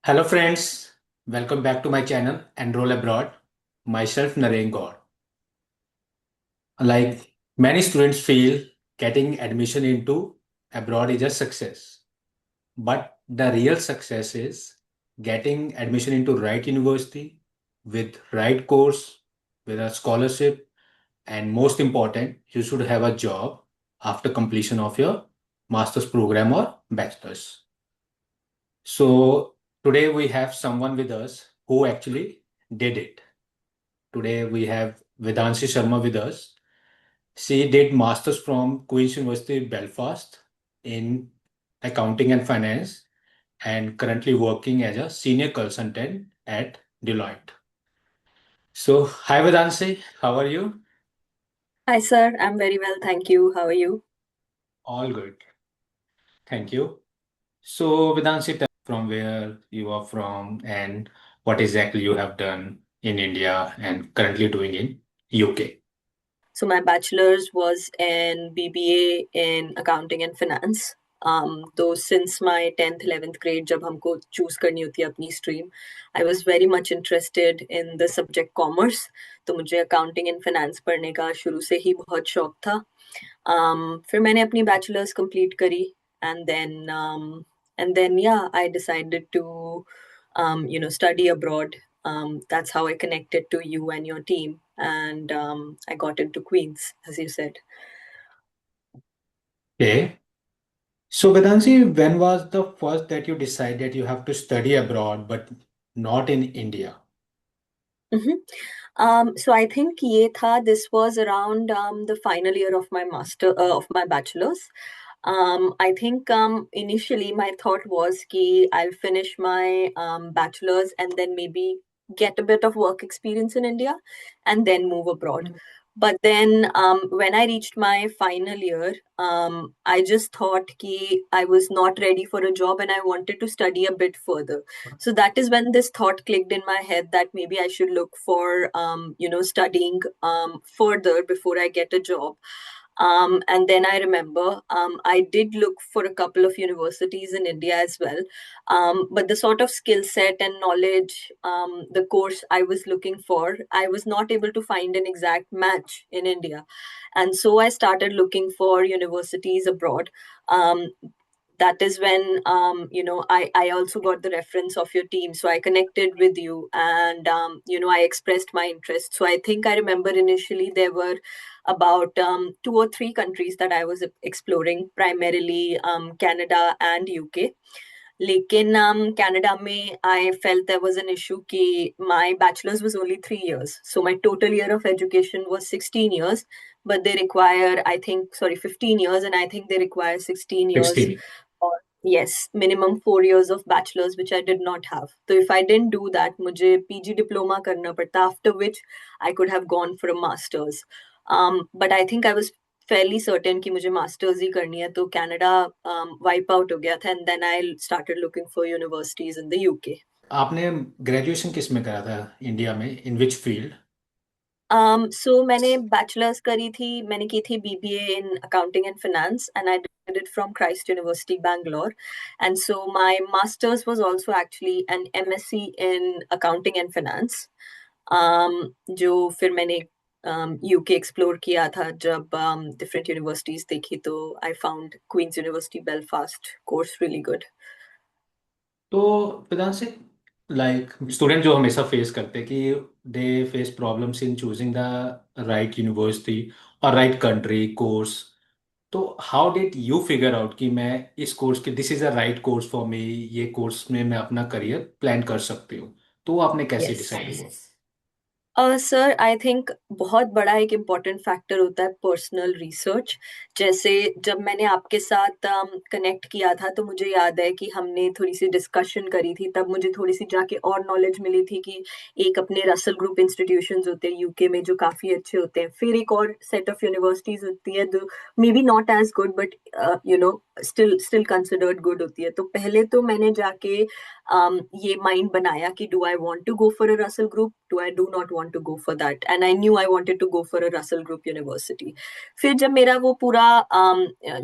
Hello, friends. Welcome back to my channel, Enroll Abroad. Myself, Naren Gaur. Like many students feel getting admission into abroad is a success. But the real success is getting admission into right university with right course, with a scholarship, and most important, you should have a job after completion of your master's program or bachelor's. So today we have someone with us who actually did it. Today we have Vedanshi Sharma with us. She did masters from Queen's University Belfast in accounting and finance and currently working as a senior consultant at Deloitte. So hi Vedanshi, how are you? Hi, sir. I'm very well, thank you. How are you? All good. Thank you. So Vedanshi, tell from where you are from and what exactly you have done in India and currently doing in UK. So my bachelor's was in BBA in accounting and finance. तो since my 10th 11th grade जब हमको choose करनी होती है अपनी stream, I was very much interested in the subject commerce. तो मुझे accounting and finance पढ़ने का शुरू से ही बहुत शौक था. फिर मैंने अपनी bachelor's complete करी and then yeah, I decided to study abroad. That's how I connected to you and your team, and I got into Queens, as you said. Okay. So Vedanshi, when was the first that you decided you have to study abroad but not in India? hmm so I think ये था. This was around the final year of my of my bachelor's. I think initially my thought was कि I'll finish my bachelor's and then maybe get a bit of work experience in India and then move abroad. But then when I reached my final year, I just thought कि I was not ready for a job and I wanted to study a bit further. So that is when this thought clicked in my head that maybe I should look for studying further before I get a job. And then I remember I did look for a couple of universities in India as well. But the sort of skill set and knowledge, the course I was looking for, I was not able to find an exact match in India. And so I started looking for universities abroad. That is when I also got the reference of your team, so I connected with you, and I expressed my interest. So I think I remember initially there were about two or three countries that I was exploring, primarily Canada and UK. लेकिन Canada में I felt there was an issue कि my bachelors was only 3 years, so my total year of education was 16 years, but they require, I think, sorry, 15 years, and I think they require 16 years 16. or yes, minimum 4 years of bachelor's, which I did not have. So if I didn't do that, मुझे PG diploma करना पड़ता, after which I could have gone for a master's. But I think I was fairly certain कि मुझे masters ही करनी है, तो Canada wipe out हो गया था, and then I started looking for universities in the UK. आपने ग्रेजुएशन किस में करा था इंडिया में इन विच फील्ड? सो मैंने बैचलर्स करी थी, मैंने की थी BBA in accounting and finance, and I did it from Christ university Bangalore. And so my masters was also actually an MSc in accounting and finance, जो फिर मैंने यूके एक्सप्लोर किया था. जब डिफरेंट यूनिवर्सिटीज देखी तो I found Queen's University Belfast course really good. तो प्रधान से लाइक स्टूडेंट जो हमेशा फेस करते हैं कि they face problems in choosing the right university और राइट कंट्री कोर्स. तो how did you figure out कि मैं इस कोर्स के this is a right course for me, ये कोर्स में मैं अपना करियर प्लान कर सकती हूँ? तो आपने कैसे यस डिसाइड हुआ? सर, आई थिंक बहुत बड़ा एक इम्पॉर्टेंट फैक्टर होता है पर्सनल रिसर्च. जैसे जब मैंने आपके साथ कनेक्ट किया था, तो मुझे याद है कि हमने थोड़ी सी डिस्कशन करी थी. तब मुझे थोड़ी सी जाके और नॉलेज मिली थी कि एक अपने रसल ग्रुप इंस्टीट्यूशंस होते हैं यूके में जो काफ़ी अच्छे होते हैं. फिर एक और सेट ऑफ यूनिवर्सिटीज़ होती है जो may be not as good, but still considered good होती है। तो पहले तो मैंने जाके ये माइंड बनाया कि do I want to go for a Russell Group, do I do not want to go for that, and I knew I wanted to go for a Russell Group university. फिर जब मेरा वो पूरा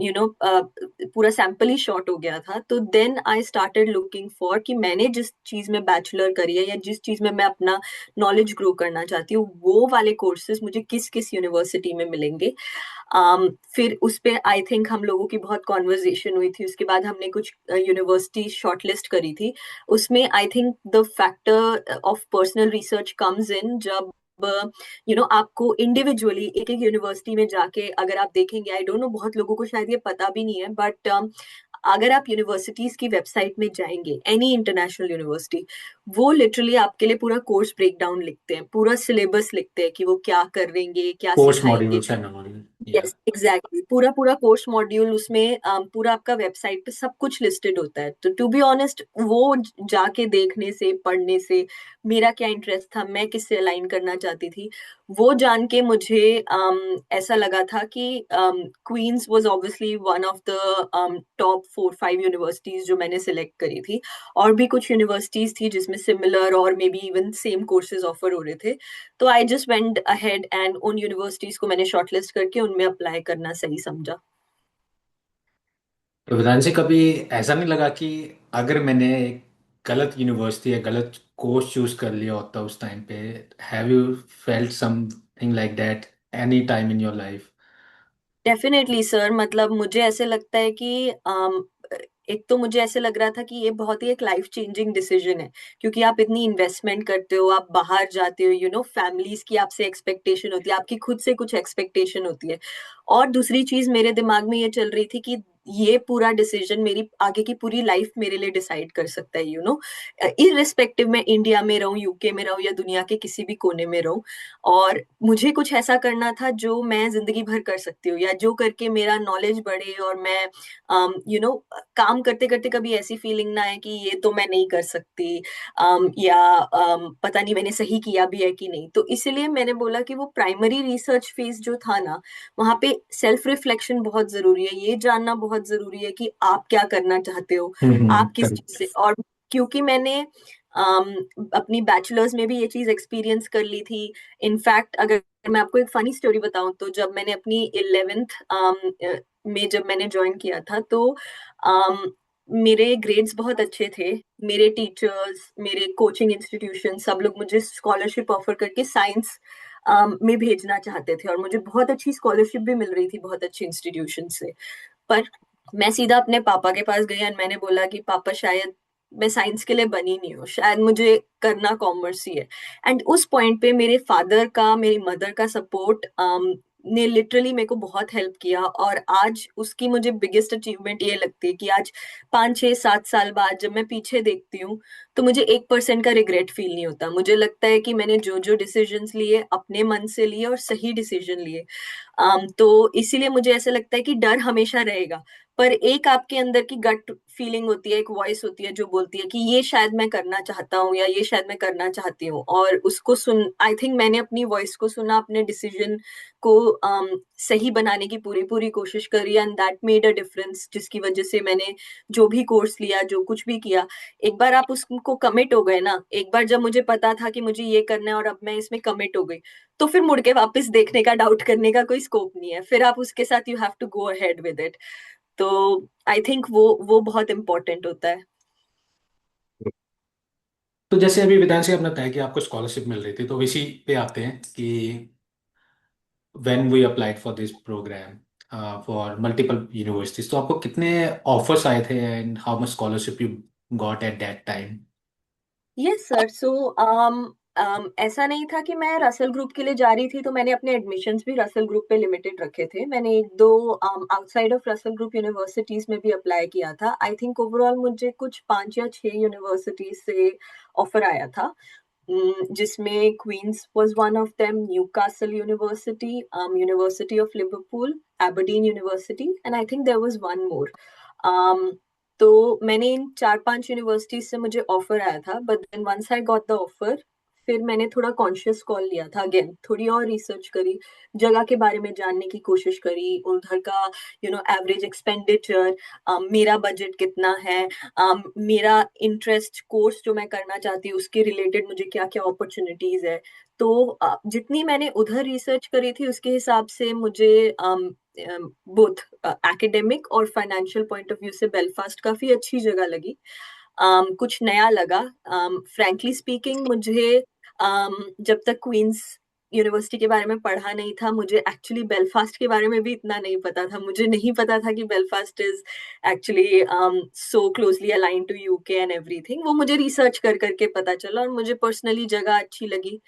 you know पूरा sample ही short हो गया था, तो then I started looking for कि मैंने जिस चीज में बैचलर करी है या जिस चीज में मैं अपना नॉलेज ग्रो करना चाहती हूँ, वो वाले कोर्सेज मुझे किस किस यूनिवर्सिटी में मिलेंगे। फिर उस पे आई थिंक हम लोगों की बहुत कॉन्वर्जेशन हुई थी। उसके बाद हमने कुछ यूनिवर्सिटी शॉर्टलिस्ट करी थी। उसमें आई think the factor of personal research comes in, जब आपको इंडिविजुअली एक एक यूनिवर्सिटी में जाके अगर आप देखेंगे, आई डोंट नो बहुत लोगों को शायद ये पता भी नहीं है, बट अगर आप यूनिवर्सिटीज की वेबसाइट में जाएंगे, एनी इंटरनेशनल यूनिवर्सिटी, वो लिटरली आपके लिए पूरा कोर्स ब्रेकडाउन लिखते हैं, पूरा सिलेबस लिखते हैं कि वो क्या करेंगे, क्या कोर्स सिखाएंगे। Modules and all. या यस एग्जैक्टली, पूरा पूरा कोर्स मॉड्यूल उसमें पूरा आपका वेबसाइट पे सब कुछ लिस्टेड होता है। तो टू बी ऑनेस्ट, वो जाके देखने से, पढ़ने से मेरा क्या इंटरेस्ट था, मैं किससे अलाइन करना चाहती थी, वो जान के मुझे ऐसा लगा था कि Queen's was obviously one of the top 4-5 universities जो मैंने सिलेक्ट करी थी। और भी कुछ यूनिवर्सिटीज थी जिसमें सिमिलर और may be even same courses offer हो रहे थे। तो I just went ahead and उन यूनिवर्सिटीज को मैंने शॉर्टलिस्ट करके उनमें अप्लाई करना सही समझा। तो वेदांशी, कभी ऐसा नहीं लगा कि अगर मैंने एक गलत यूनिवर्सिटी या गलत कोर्स चूज कर लिया होता उस टाइम पे? Have you felt something like that any time in your life? Definitely sir, मतलब मुझे ऐसे लगता है कि एक तो मुझे ऐसे लग रहा था कि ये बहुत ही एक लाइफ चेंजिंग डिसीजन है, क्योंकि आप इतनी इन्वेस्टमेंट करते हो, आप बाहर जाते हो, फैमिलीज की आपसे एक्सपेक्टेशन होती है, आपकी खुद से कुछ एक्सपेक्टेशन होती है। और दूसरी चीज मेरे दिमाग में ये चल रही थी कि ये पूरा डिसीजन मेरी आगे की पूरी लाइफ मेरे लिए डिसाइड कर सकता है, इररिस्पेक्टिव मैं इंडिया में रहूं, यूके में रहूं या दुनिया के किसी भी कोने में रहूं। और मुझे कुछ ऐसा करना था जो मैं जिंदगी भर कर सकती हूँ, या जो करके मेरा नॉलेज बढ़े और मैं काम करते करते कभी ऐसी फीलिंग ना आए कि ये तो मैं नहीं कर सकती, या पता नहीं मैंने सही किया भी है कि नहीं। तो इसीलिए मैंने बोला कि वो प्राइमरी रिसर्च फेज जो था ना, वहां पे सेल्फ रिफ्लेक्शन बहुत जरूरी है, ये जानना बहुत जरूरी है कि आप क्या करना चाहते हो, आप किस चीज से। और क्योंकि मैंने अपनी बैचलर्स में भी ये चीज एक्सपीरियंस कर ली थी। इनफैक्ट अगर मैं आपको एक फनी स्टोरी बताऊं, तो जब मैंने अपनी 11th में जब मैंने ज्वाइन किया था, तो um, मेरे ग्रेड्स बहुत अच्छे थे। मेरे टीचर्स, मेरे कोचिंग इंस्टीट्यूशन, सब लोग मुझे स्कॉलरशिप ऑफर करके साइंस में भेजना चाहते थे, और मुझे बहुत अच्छी स्कॉलरशिप भी मिल रही थी बहुत अच्छे इंस्टीट्यूशन से। पर मैं सीधा अपने पापा के पास गई और मैंने बोला कि पापा, शायद मैं साइंस के लिए बनी नहीं हूँ, शायद मुझे करना कॉमर्स ही है। एंड उस पॉइंट पे मेरे फादर का, मेरी मदर का सपोर्ट ने लिटरली मेरे को बहुत हेल्प किया। और आज उसकी मुझे बिगेस्ट अचीवमेंट ये लगती है कि आज 5-6-7 साल बाद जब मैं पीछे देखती हूँ, तो मुझे 1% का रिग्रेट फील नहीं होता। मुझे लगता है कि मैंने जो जो डिसीजंस लिए अपने मन से लिए और सही डिसीजन लिए। तो इसीलिए मुझे ऐसा लगता है कि डर हमेशा रहेगा, पर एक आपके अंदर की गट फीलिंग होती है, एक वॉइस होती है जो बोलती है कि ये शायद मैं करना चाहता हूँ या ये शायद मैं करना चाहती हूँ। और उसको सुन, आई थिंक मैंने अपनी वॉइस को सुना, अपने डिसीजन को सही बनाने की पूरी पूरी कोशिश करी, and that made a difference, जिसकी वजह से मैंने जो भी कोर्स लिया, जो कुछ भी किया, एक बार आप उसको कमिट हो गए ना, एक बार जब मुझे पता था कि मुझे ये करना है और अब मैं इसमें कमिट हो गई, तो फिर मुड़ के वापस देखने का, डाउट करने का कोई स्कोप नहीं है। फिर आप उसके साथ you have to go ahead with it. तो आई थिंक वो बहुत इंपॉर्टेंट होता है। तो जैसे अभी वेदांशी आपने बताया कि आपको स्कॉलरशिप मिल रही थी, तो इसी पे आते हैं कि when we applied for this program for multiple universities, तो आपको कितने ऑफर्स आए थे and how much scholarship you got at that time? Yes sir, so ऐसा नहीं था कि मैं रसल ग्रुप के लिए जा रही थी तो मैंने अपने एडमिशन्स भी रसल ग्रुप पे लिमिटेड रखे थे। मैंने एक दो outside of Russell group universities में भी अप्लाई किया था। आई थिंक ओवरऑल मुझे कुछ 5 या 6 यूनिवर्सिटीज से ऑफर आया था, जिसमें Queen's was one of them, Newcastle University, University of Liverpool, Aberdeen University, and I think there was one more. तो मैंने इन 4-5 यूनिवर्सिटीज से मुझे ऑफर आया था, but then once I got the offer, फिर मैंने थोड़ा कॉन्शियस कॉल लिया था, अगेन थोड़ी और रिसर्च करी, जगह के बारे में जानने की कोशिश करी, उधर का एवरेज एक्सपेंडिचर, मेरा बजट कितना है, मेरा इंटरेस्ट कोर्स जो मैं करना चाहती हूँ उसके रिलेटेड मुझे क्या क्या अपॉर्चुनिटीज है। तो जितनी मैंने उधर रिसर्च करी थी उसके हिसाब से मुझे बोथ एकेडमिक और फाइनेंशियल पॉइंट ऑफ व्यू से बेलफास्ट काफी अच्छी जगह लगी। कुछ नया लगा। फ्रैंकली स्पीकिंग मुझे जब तक क्वींस यूनिवर्सिटी के बारे में पढ़ा नहीं था, मुझे एक्चुअली बेलफास्ट के बारे में भी इतना नहीं पता था। मुझे नहीं पता था कि Belfast is actually so closely align to UK and everything. वो मुझे रिसर्च कर करके पता चला और मुझे पर्सनली जगह अच्छी लगी।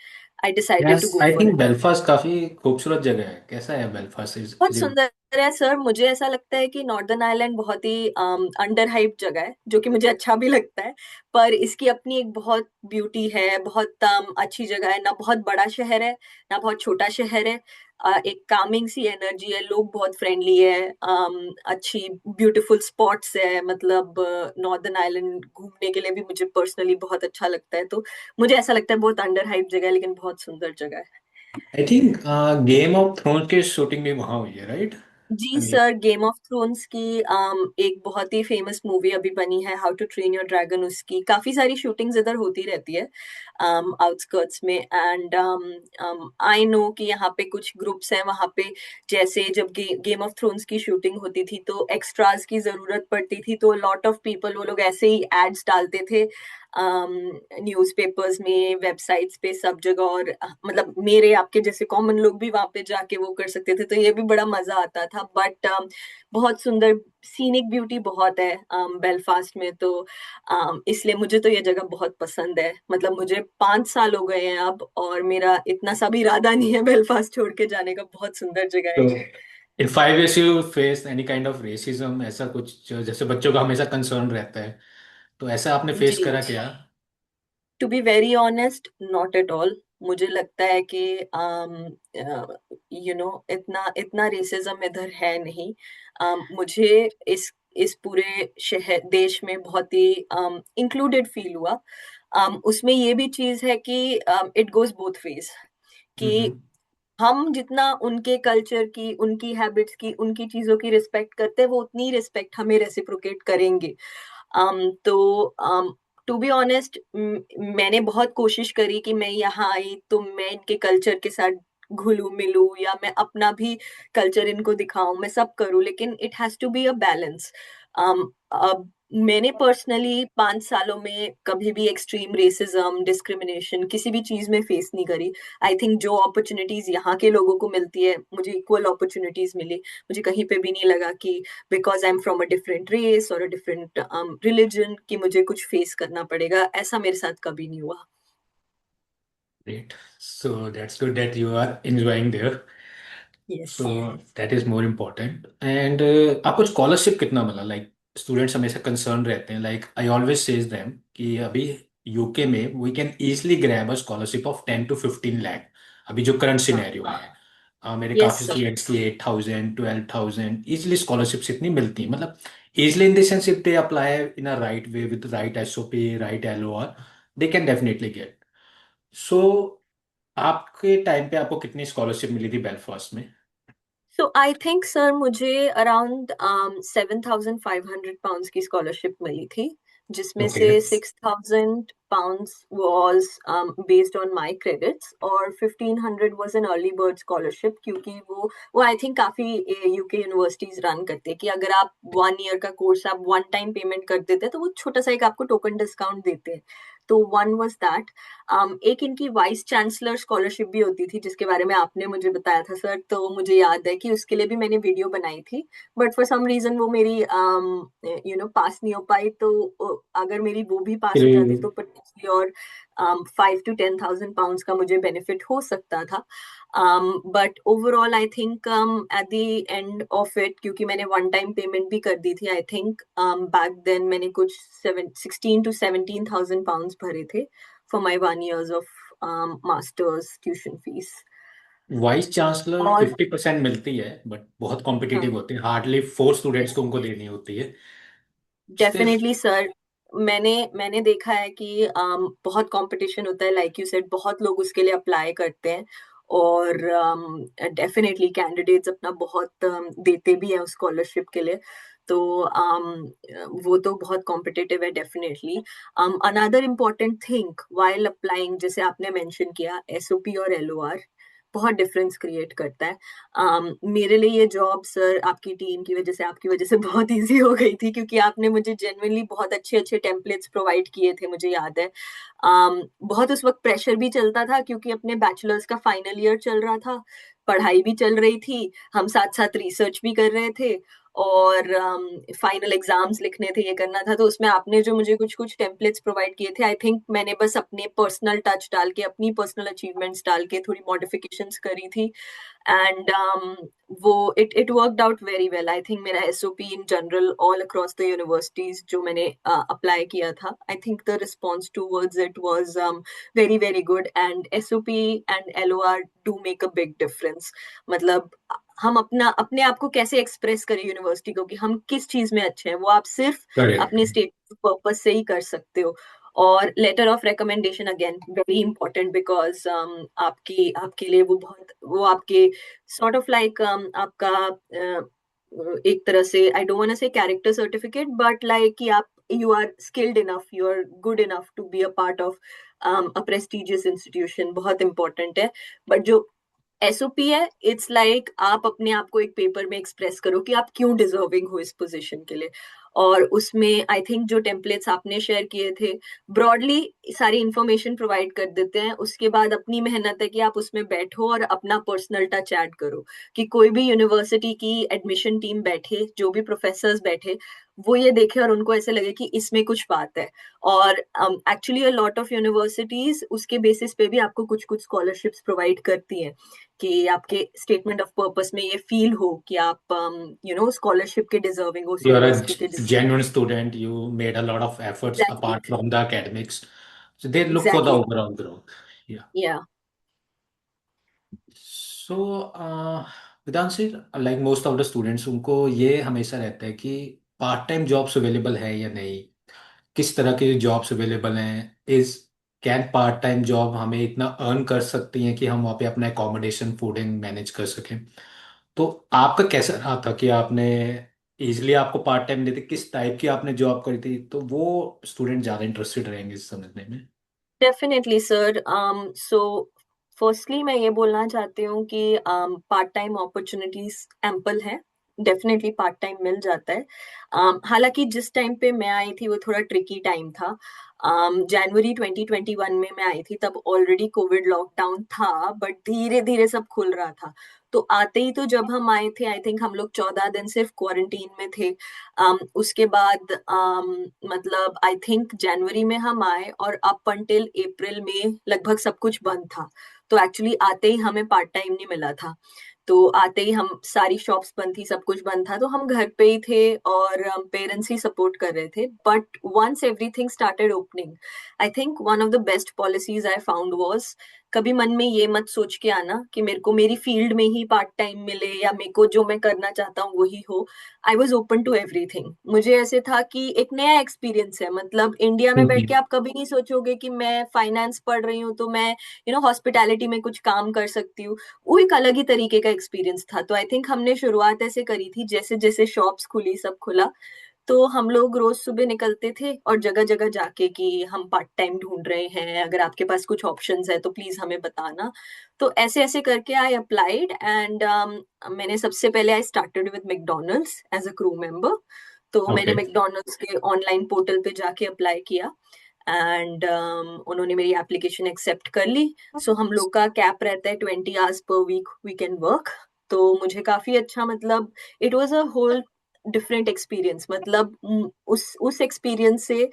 I decided yes, to go I for think it. Belfast काफी खूबसूरत जगह है। कैसा है बेलफास्ट? इज बहुत इज इट? सुंदर है सर। मुझे ऐसा लगता है कि नॉर्दर्न आयरलैंड बहुत ही अंडर हाइप जगह है, जो कि मुझे अच्छा भी लगता है। पर इसकी अपनी एक बहुत ब्यूटी है, बहुत अच्छी जगह है। ना बहुत बड़ा शहर है, ना बहुत छोटा शहर है। एक कामिंग सी एनर्जी है, लोग बहुत फ्रेंडली है। अच्छी ब्यूटीफुल स्पॉट्स है। मतलब नॉर्दर्न आयरलैंड घूमने के लिए भी मुझे पर्सनली बहुत अच्छा लगता है। तो मुझे ऐसा लगता है बहुत अंडर हाइप जगह है, लेकिन बहुत सुंदर जगह है। I think Game of Thrones की शूटिंग भी वहां हुई है, राइट? जी सर, गेम ऑफ थ्रोन्स की एक बहुत ही फेमस मूवी अभी बनी है, how to train your dragon. उसकी काफी सारी शूटिंग्स इधर होती रहती है आउटस्कर्ट्स में। एंड आई नो कि यहाँ पे कुछ ग्रुप्स हैं वहाँ पे। जैसे जब गेम ऑफ थ्रोन्स की शूटिंग होती थी तो एक्स्ट्रास की जरूरत पड़ती थी, तो लॉट ऑफ पीपल वो लोग ऐसे ही एड्स डालते थे न्यूज़पेपर्स में, वेबसाइट्स पे, सब जगह। और मतलब मेरे आपके जैसे कॉमन लोग भी वहां पे जाके वो कर सकते थे, तो ये भी बड़ा मजा आता था। बट बहुत सुंदर सीनिक ब्यूटी बहुत है बेलफास्ट में। तो इसलिए मुझे तो ये जगह बहुत पसंद है। मतलब मुझे 5 साल हो गए हैं अब, और मेरा इतना सा भी इरादा नहीं है बेलफास्ट छोड़ के जाने का। बहुत सुंदर जगह है तो ये। इन 5 years you face any kind of racism, ऐसा कुछ जैसे बच्चों का हमेशा कंसर्न रहता है, तो ऐसा आपने फेस जी, करा क्या? To be very honest, not at all. मुझे लगता है कि इतना इतना रेसिज्म इधर है नहीं। मुझे इस पूरे शहर देश में बहुत ही इंक्लूडेड फील हुआ। उसमें ये भी चीज है कि इट गोज बोथ वेज, कि हम्म। हम जितना उनके कल्चर की, उनकी हैबिट्स की, उनकी चीजों की रिस्पेक्ट करते हैं, वो उतनी रिस्पेक्ट हमें रेसिप्रोकेट करेंगे। तो टू बी ऑनेस्ट, मैंने बहुत कोशिश करी कि मैं यहाँ आई तो मैं इनके कल्चर के साथ घुलूं मिलूं, या मैं अपना भी कल्चर इनको दिखाऊं, मैं सब करूं, लेकिन it has to be a balance. अब मैंने पर्सनली 5 सालों में कभी भी एक्सट्रीम रेसिज्म, डिस्क्रिमिनेशन किसी भी चीज में फेस नहीं करी। आई थिंक जो अपॉर्चुनिटीज यहाँ के लोगों को मिलती है, मुझे इक्वल अपॉर्चुनिटीज मिली। मुझे कहीं पे भी नहीं लगा कि because I am from a different race और अ डिफरेंट रिलीजन कि मुझे कुछ फेस करना पड़ेगा। ऐसा मेरे साथ कभी नहीं हुआ। Great, so that's good that you are enjoying there. Yes. So that is more important. And आपको स्कॉलरशिप कितना मिला? लाइक स्टूडेंट्स हमेशा कंसर्न रहते हैं, like I always says them कि अभी यूके में we can easily grab a scholarship of 10 to 15 lakh. अभी जो करंट हाँ। सिनेरियो है, मेरे यस काफी सर। स्टूडेंट्स की 8,000 12,000 इजिली स्कॉलरशिप्स इतनी मिलती हैं। मतलब easily in the sense if they apply in a right way with right SOP, right LOR, they can definitely get. So आपके टाइम पे आपको कितनी स्कॉलरशिप मिली थी बेलफास्ट में? सो आई थिंक सर मुझे अराउंड 7,500 पाउंड्स की स्कॉलरशिप मिली थी, जिसमें ओके। से 6,000 pounds was based on my credits, और 1,500 was an early bird scholarship, क्योंकि वो आई थिंक काफी यूके यूनिवर्सिटीज रन करती है कि अगर आप 1 ईयर का कोर्स आप वन टाइम पेमेंट कर देते हैं तो वो छोटा सा एक आपको टोकन डिस्काउंट देते हैं। तो वन वॉज दैट। एक इनकी वाइस चांसलर स्कॉलरशिप भी होती थी, जिसके बारे में आपने मुझे बताया था सर, तो मुझे याद है कि उसके लिए भी मैंने वीडियो बनाई थी। बट फॉर सम रीजन वो मेरी पास नहीं हो पाई। तो अगर मेरी वो भी पास हो जाती तो potentially और 5 to 10,000 पाउंड्स का मुझे बेनिफिट हो सकता था। But overall I think at the end of it, क्योंकि मैंने वन टाइम पेमेंट भी कर दी थी, आई थिंक बैक देन मैंने कुछ 16 to 17,000 पाउंड्स भरे थे for my 1 years of master's tuition fees. Vice chancellor और 50% मिलती है, बट बहुत हाँ, कॉम्पिटिटिव होते हैं, हार्डली 4 स्टूडेंट्स को उनको देनी होती है। स्टिल। Definitely sir. मैंने मैंने देखा है कि बहुत कंपटीशन होता है, लाइक यू सेड, बहुत लोग उसके लिए अप्लाई करते हैं। और डेफिनेटली कैंडिडेट्स अपना बहुत देते भी हैं उस स्कॉलरशिप के लिए। तो वो तो बहुत कॉम्पिटिटिव है definitely. Another important thing while applying, जैसे आपने मेंशन किया, एसओपी और एलओआर बहुत डिफरेंस क्रिएट करता है। मेरे लिए ये जॉब सर आपकी टीम की वजह से, आपकी वजह से बहुत इजी हो गई थी, क्योंकि आपने मुझे जेन्युइनली बहुत अच्छे अच्छे टेम्पलेट्स प्रोवाइड किए थे, मुझे याद है। बहुत उस वक्त प्रेशर भी चलता था, क्योंकि अपने बैचलर्स का फाइनल ईयर चल रहा था, पढ़ाई भी चल रही थी, हम साथ साथ रिसर्च भी कर रहे थे, और फाइनल एग्जाम्स लिखने थे, ये करना था। तो उसमें आपने जो मुझे कुछ कुछ टेम्पलेट्स प्रोवाइड किए थे, आई थिंक मैंने बस अपने पर्सनल टच डाल के, अपनी पर्सनल अचीवमेंट्स डाल के थोड़ी मॉडिफिकेशंस करी थी। एंड वो it worked out very well. I think मेरा SOP in general all across the universities जो मैंने अप्लाई किया था, I think the response towards it was very very good. And SOP and LOR do make a big difference. मतलब हम अपने आप को कैसे एक्सप्रेस करें यूनिवर्सिटी को, कि हम किस चीज में अच्छे हैं, वो आप सिर्फ करेक्ट। अपने स्टेट पर्पस से ही कर सकते हो। और letter of recommendation again very important, because आपकी आपके लिए वो बहुत, वो आपके सॉर्ट ऑफ लाइक आपका एक तरह से, I don't want say character certificate, but like कि आप, you are skilled enough, you are good enough to be a part of a prestigious institution, बहुत इंपॉर्टेंट है। बट जो एसओपी है, इट्स लाइक आप अपने आप को एक पेपर में एक्सप्रेस करो कि आप क्यों डिजर्विंग हो इस पोजीशन के लिए। और उसमें आई थिंक जो टेम्पलेट्स आपने शेयर किए थे, ब्रॉडली सारी इंफॉर्मेशन प्रोवाइड कर देते हैं, उसके बाद अपनी मेहनत है कि आप उसमें बैठो और अपना पर्सनल टच ऐड करो। कि कोई भी यूनिवर्सिटी की एडमिशन टीम बैठे, जो भी प्रोफेसर्स बैठे, वो ये देखे और उनको ऐसे लगे कि इसमें कुछ बात है। और actually a lot of universities उसके बेसिस पे भी आपको कुछ कुछ स्कॉलरशिप्स प्रोवाइड करती हैं, कि आपके स्टेटमेंट ऑफ पर्पस में ये फील हो कि आप स्कॉलरशिप के डिजर्विंग हो, उस You are a यूनिवर्सिटी के genuine student. You made a lot of efforts exactly apart from the academics. So they look for the exactly overall growth. Yeah. या So, Vidanshi, like most of the students, उनको ये हमेशा रहता है कि part time jobs available है या नहीं, किस तरह के जॉब्स अवेलेबल हैं, is can part time job हमें इतना अर्न कर सकती हैं कि हम वहाँ पे अपना एकोमोडेशन फूडिंग मैनेज कर सकें। तो आपका कैसा रहा था कि आपने इजिली आपको पार्ट टाइम देते, किस टाइप की आपने जॉब करी थी, तो वो स्टूडेंट ज़्यादा इंटरेस्टेड रहेंगे इस समझने में। Definitely sir. सो फर्स्टली मैं ये बोलना चाहती हूँ कि पार्ट टाइम अपॉर्चुनिटीज एम्पल है, डेफिनेटली पार्ट टाइम मिल जाता है। हालांकि जिस टाइम पे मैं आई थी वो थोड़ा ट्रिकी टाइम था। जनवरी 2021 में मैं आई थी, तब ऑलरेडी कोविड लॉकडाउन था, बट धीरे धीरे सब खुल रहा था। तो आते ही, तो जब हम आए थे, आई थिंक हम लोग 14 दिन सिर्फ क्वारंटीन में थे। उसके बाद मतलब आई थिंक जनवरी में हम आए, और अप अंटिल अप्रैल में लगभग सब कुछ बंद था। तो एक्चुअली आते ही हमें पार्ट टाइम नहीं मिला था। तो आते ही हम, सारी शॉप्स बंद थी, सब कुछ बंद था, तो हम घर पे ही थे, और पेरेंट्स ही सपोर्ट कर रहे थे। But once everything started opening, I think one of the best policies I found was, कभी मन में ये मत सोच के आना कि मेरे को मेरी फील्ड में ही पार्ट टाइम मिले, या मेरे को जो मैं करना चाहता हूँ वही हो। I was open to everything. मुझे ऐसे था कि एक नया एक्सपीरियंस है, मतलब इंडिया में बैठ के हम्म। आप कभी नहीं सोचोगे कि मैं फाइनेंस पढ़ रही हूँ तो मैं हॉस्पिटैलिटी में कुछ काम कर सकती हूँ। वो एक अलग ही तरीके का एक्सपीरियंस था। तो आई थिंक हमने शुरुआत ऐसे करी थी, जैसे जैसे शॉप्स खुली, सब खुला, तो हम लोग रोज सुबह निकलते थे और जगह जगह जाके कि हम पार्ट टाइम ढूंढ रहे हैं, अगर आपके पास कुछ ऑप्शंस है तो प्लीज हमें बताना। तो ऐसे ऐसे करके आई अप्लाइड, एंड मैंने सबसे पहले I started with McDonald's as a crew member. तो मैंने ओके। मैकडोनल्ड्स के ऑनलाइन पोर्टल पे जाके अप्लाई किया, एंड उन्होंने मेरी एप्लीकेशन एक्सेप्ट कर ली। सो हम लोग का कैप रहता है 20 hours per week we can work. तो मुझे काफी अच्छा, मतलब it was a whole different experience. मतलब उस एक्सपीरियंस से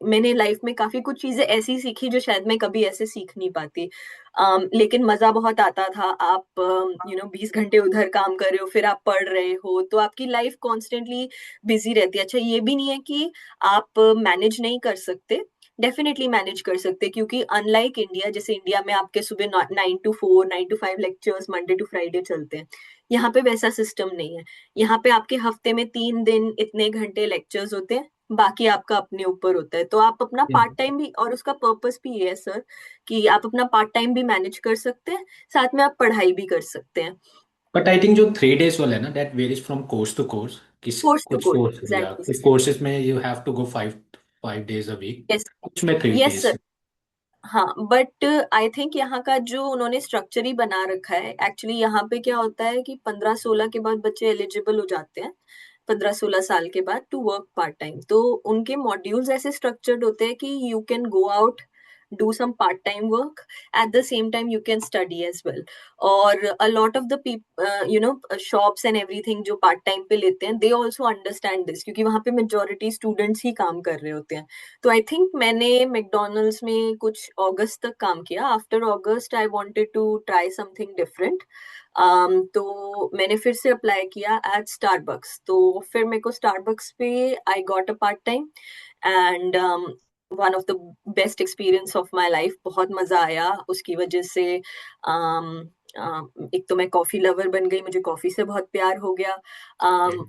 मैंने लाइफ में काफी कुछ चीजें ऐसी सीखी जो शायद मैं कभी ऐसे सीख नहीं पाती। लेकिन मजा बहुत आता था। आप 20 घंटे उधर काम कर रहे हो, फिर आप पढ़ रहे हो, तो आपकी लाइफ कॉन्स्टेंटली बिजी रहती है। अच्छा, ये भी नहीं है कि आप मैनेज नहीं कर सकते, डेफिनेटली मैनेज कर सकते, क्योंकि अनलाइक इंडिया, जैसे इंडिया में आपके सुबह 9 to 4, 9 to 5 lectures Monday to Friday चलते हैं, यहाँ पे वैसा सिस्टम नहीं है। यहाँ पे आपके हफ्ते में 3 दिन इतने घंटे लेक्चर्स होते हैं, बाकी आपका अपने ऊपर होता है। तो आप अपना पार्ट टाइम भी, और उसका पर्पस भी ये है सर कि आप अपना पार्ट टाइम भी मैनेज कर सकते हैं, साथ में आप पढ़ाई भी कर सकते हैं। बट आई थिंक जो 3 days वाला है ना, that varies from course to course. किस कोर्स टू कुछ कोर्स, कोर्स या एग्जैक्टली। कुछ कोर्सेज में you have to go 5 5 days a week, yes. कुछ में थ्री यस डेज सर। हाँ, बट आई थिंक यहाँ का जो उन्होंने स्ट्रक्चर ही बना रखा है, एक्चुअली यहाँ पे क्या होता है कि 15-16 के बाद बच्चे एलिजिबल हो जाते हैं, 15-16 साल के बाद, टू वर्क पार्ट टाइम। तो उनके मॉड्यूल्स ऐसे स्ट्रक्चर्ड होते हैं कि you can go out, do some part time work, at the same time you can study as well. और a lot of the people, shops and everything जो part time पे लेते हैं, they also understand this, क्योंकि वहाँ पे majority students ही काम कर रहे होते हैं। तो आई थिंक मैंने मैकडोनल्ड्स में कुछ अगस्त तक काम किया। After August I wanted to try something different. तो मैंने फिर से अप्लाई किया एट स्टारबक्स। तो फिर मेरे को स्टारबक्स पे I got a part time, and one of the best experience of my life. बहुत मजा आया उसकी वजह से। एक तो मैं कॉफी लवर बन गई, मुझे कॉफी से बहुत प्यार हो गया।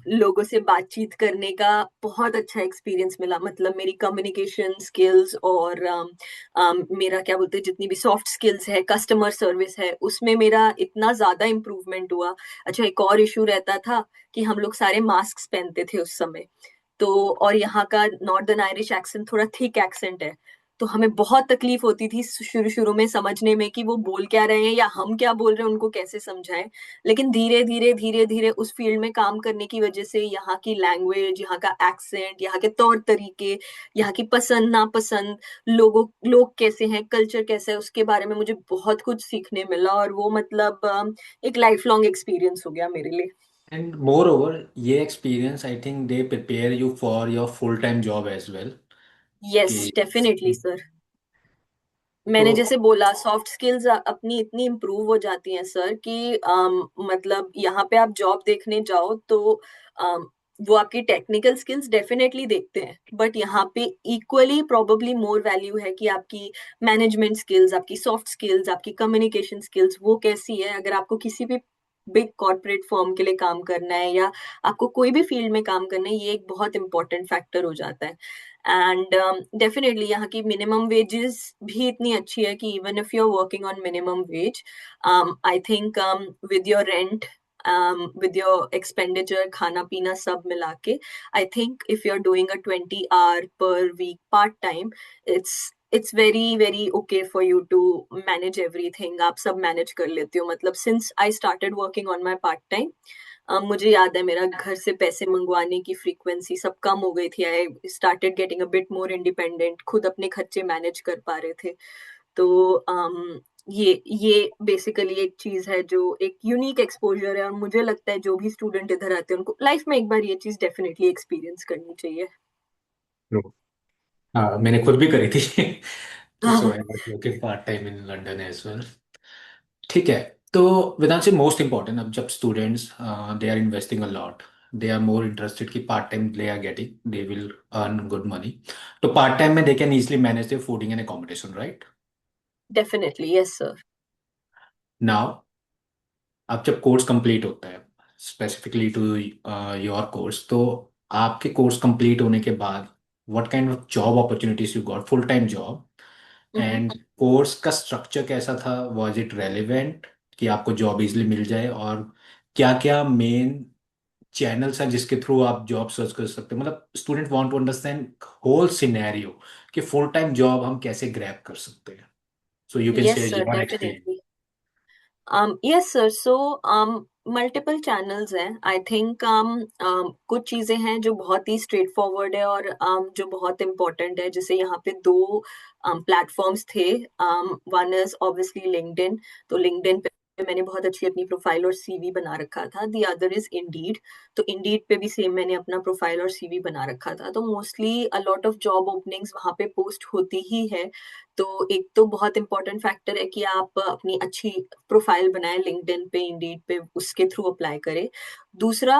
लोगों से बातचीत करने का बहुत अच्छा एक्सपीरियंस मिला, मतलब मेरी कम्युनिकेशन स्किल्स और मेरा क्या बोलते हैं, जितनी भी सॉफ्ट स्किल्स है, कस्टमर सर्विस है, उसमें मेरा इतना ज्यादा इम्प्रूवमेंट हुआ। अच्छा, एक और इशू रहता था कि हम लोग सारे मास्क पहनते थे उस समय। तो और यहाँ का नॉर्दर्न आयरिश एक्सेंट थोड़ा थिक एक्सेंट है, तो हमें बहुत तकलीफ होती थी शुरू शुरू में समझने में कि वो बोल क्या रहे हैं या हम क्या बोल रहे हैं, उनको कैसे समझाएं। लेकिन धीरे धीरे उस फील्ड में काम करने की वजह से यहाँ की लैंग्वेज, यहाँ का एक्सेंट, यहाँ के तौर तरीके, यहाँ की पसंद नापसंद, लोग कैसे हैं, कल्चर कैसा है, उसके बारे में मुझे बहुत कुछ सीखने मिला। और वो मतलब एक लाइफ लॉन्ग एक्सपीरियंस हो गया मेरे लिए। एंड मोर ओवर ये experience I think they prepare you for your full time job as well. Yes, कि डेफिनेटली सर। तो मैंने जैसे बोला, सॉफ्ट स्किल्स अपनी इतनी इम्प्रूव हो जाती हैं सर कि मतलब यहाँ पे आप जॉब देखने जाओ तो वो आपकी टेक्निकल स्किल्स डेफिनेटली देखते हैं, बट यहाँ पे इक्वली प्रोबेबली मोर वैल्यू है कि आपकी मैनेजमेंट स्किल्स, आपकी सॉफ्ट स्किल्स, आपकी कम्युनिकेशन स्किल्स वो कैसी है। अगर आपको किसी भी बिग कॉर्पोरेट फर्म के लिए काम करना है या आपको कोई भी फील्ड में काम करना है, ये एक बहुत इंपॉर्टेंट फैक्टर हो जाता है। एंड डेफिनेटली यहाँ की मिनिमम वेजेस भी इतनी अच्छी है कि even if you are working on minimum wage, I think with your rent, with your expenditure, खाना पीना सब मिला के, I think if you're doing a 20 hour per week part time, it's very okay for you to manage everything. आप सब manage कर लेते हो। मतलब since I started working on my part time, मुझे याद है मेरा घर से पैसे मंगवाने की फ्रीक्वेंसी सब कम हो गई थी। I started getting a bit more independent, खुद अपने खर्चे मैनेज कर पा रहे थे। तो ये बेसिकली एक चीज है जो एक यूनिक एक्सपोजर है, और मुझे लगता है जो भी स्टूडेंट इधर आते हैं उनको लाइफ में एक बार ये चीज डेफिनेटली एक्सपीरियंस करनी चाहिए। हाँ, मैंने खुद भी करी थी। तो सो हाँ, I was working part time in London as well. ठीक है। तो वेदांश, मोस्ट इम्पोर्टेंट, अब जब students they are investing a lot, they are more interested कि part time they are getting, they will earn good money. तो part time में they can easily manage their fooding and accommodation, right? Definitely yes sir. Now, अब जब course complete होता है, specifically to your course, तो आपके course complete होने के बाद what kind of job opportunities you got, full time job? And course का स्ट्रक्चर कैसा था? वाज इट रेलिवेंट कि आपको जॉब इजीली मिल जाए? और क्या क्या मेन चैनल्स हैं जिसके थ्रू आप जॉब सर्च कर सकते हैं? मतलब student want to understand whole scenario कि फुल टाइम जॉब हम कैसे ग्रैब कर सकते हैं। So you can yes share sir, your experience. Definitely. Yes sir. So multiple channels हैं। आई थिंक कुछ चीजें हैं जो बहुत ही स्ट्रेट फॉरवर्ड है और जो बहुत इम्पोर्टेंट है। जैसे यहाँ पे दो प्लेटफॉर्म्स थे। One is obviously LinkedIn. तो लिंक्डइन पे मैंने बहुत अच्छी अपनी प्रोफाइल और सीवी बना रखा था। The other is Indeed. तो इंडीड पे भी सेम मैंने अपना प्रोफाइल और सीवी बना रखा था। तो mostly a lot of job openings वहाँ पे पोस्ट होती ही है। तो एक तो बहुत इंपॉर्टेंट फैक्टर है कि आप अपनी अच्छी प्रोफाइल बनाएं लिंक्डइन पे, इंडीड पे, उसके थ्रू अप्लाई करें। दूसरा,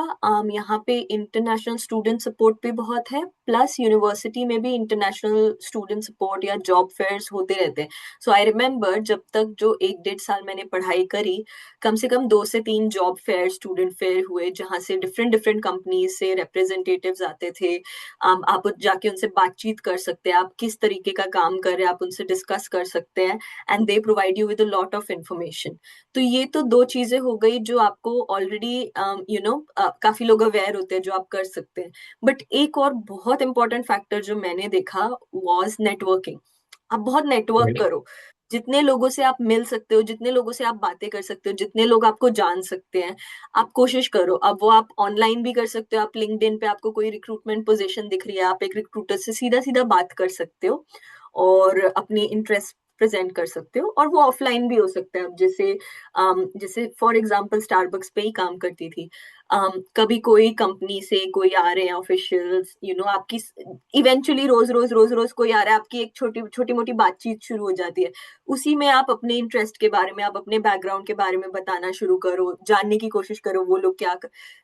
यहाँ पे इंटरनेशनल स्टूडेंट सपोर्ट भी बहुत है, प्लस यूनिवर्सिटी में भी इंटरनेशनल स्टूडेंट सपोर्ट या जॉब फेयर्स होते रहते हैं। सो आई रिमेम्बर जब तक जो 1-1.5 साल मैंने पढ़ाई करी, कम से कम 2 से 3 जॉब फेयर, स्टूडेंट फेयर हुए, जहाँ से डिफरेंट डिफरेंट कंपनीज से रिप्रेजेंटेटिव्स आते थे। आप जाके उनसे बातचीत कर सकते हैं, आप किस तरीके का काम कर रहे हैं आप उनसे डिस्कस कर सकते हैं, and they provide you with a lot of information. तो ये तो 2 चीजें हो गई जो आपको ऑलरेडी काफी लोग अवेयर होते हैं, जो आप कर सकते हैं। बट एक और बहुत इंपॉर्टेंट फैक्टर जो मैंने देखा वॉज नेटवर्किंग। आप बहुत नेटवर्क Right. करो, जितने लोगों से आप मिल सकते हो, जितने लोगों से आप बातें कर सकते हो, जितने लोग आपको जान सकते हैं, आप कोशिश करो। अब वो आप ऑनलाइन भी कर सकते हो, आप लिंक्डइन पे आपको कोई रिक्रूटमेंट पोजीशन दिख रही है, आप एक रिक्रूटर से सीधा सीधा बात कर सकते हो और अपनी इंटरेस्ट प्रेजेंट कर सकते हो। और वो ऑफलाइन भी हो सकता है। अब जैसे फॉर एग्जांपल स्टारबक्स पे ही काम करती थी। कभी कोई कंपनी से कोई आ रहे हैं ऑफिशियल्स, आपकी इवेंचुअली रोज रोज कोई आ रहा है, आपकी एक छोटी छोटी मोटी बातचीत शुरू हो जाती है। उसी में आप अपने इंटरेस्ट के बारे में, आप अपने बैकग्राउंड के बारे में बताना शुरू करो, जानने की कोशिश करो वो लोग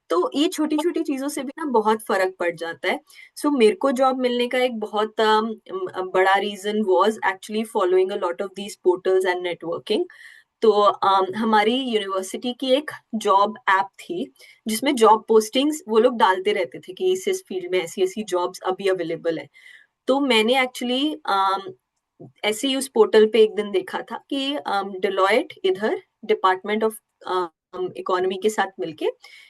तो ये छोटी छोटी चीजों से भी ना बहुत फर्क पड़ जाता है। सो मेरे को जॉब मिलने का एक बहुत बड़ा reason was actually following a lot of these portals and networking. तो हमारी यूनिवर्सिटी की एक जॉब ऐप थी, जिसमें जॉब पोस्टिंग्स वो लोग डालते रहते थे कि इस फील्ड में ऐसी ऐसी जॉब्स अभी अवेलेबल है। तो मैंने एक्चुअली ऐसे ही उस पोर्टल पे एक दिन देखा था कि डिलॉयट इधर डिपार्टमेंट ऑफ इकोनॉमी के साथ मिलके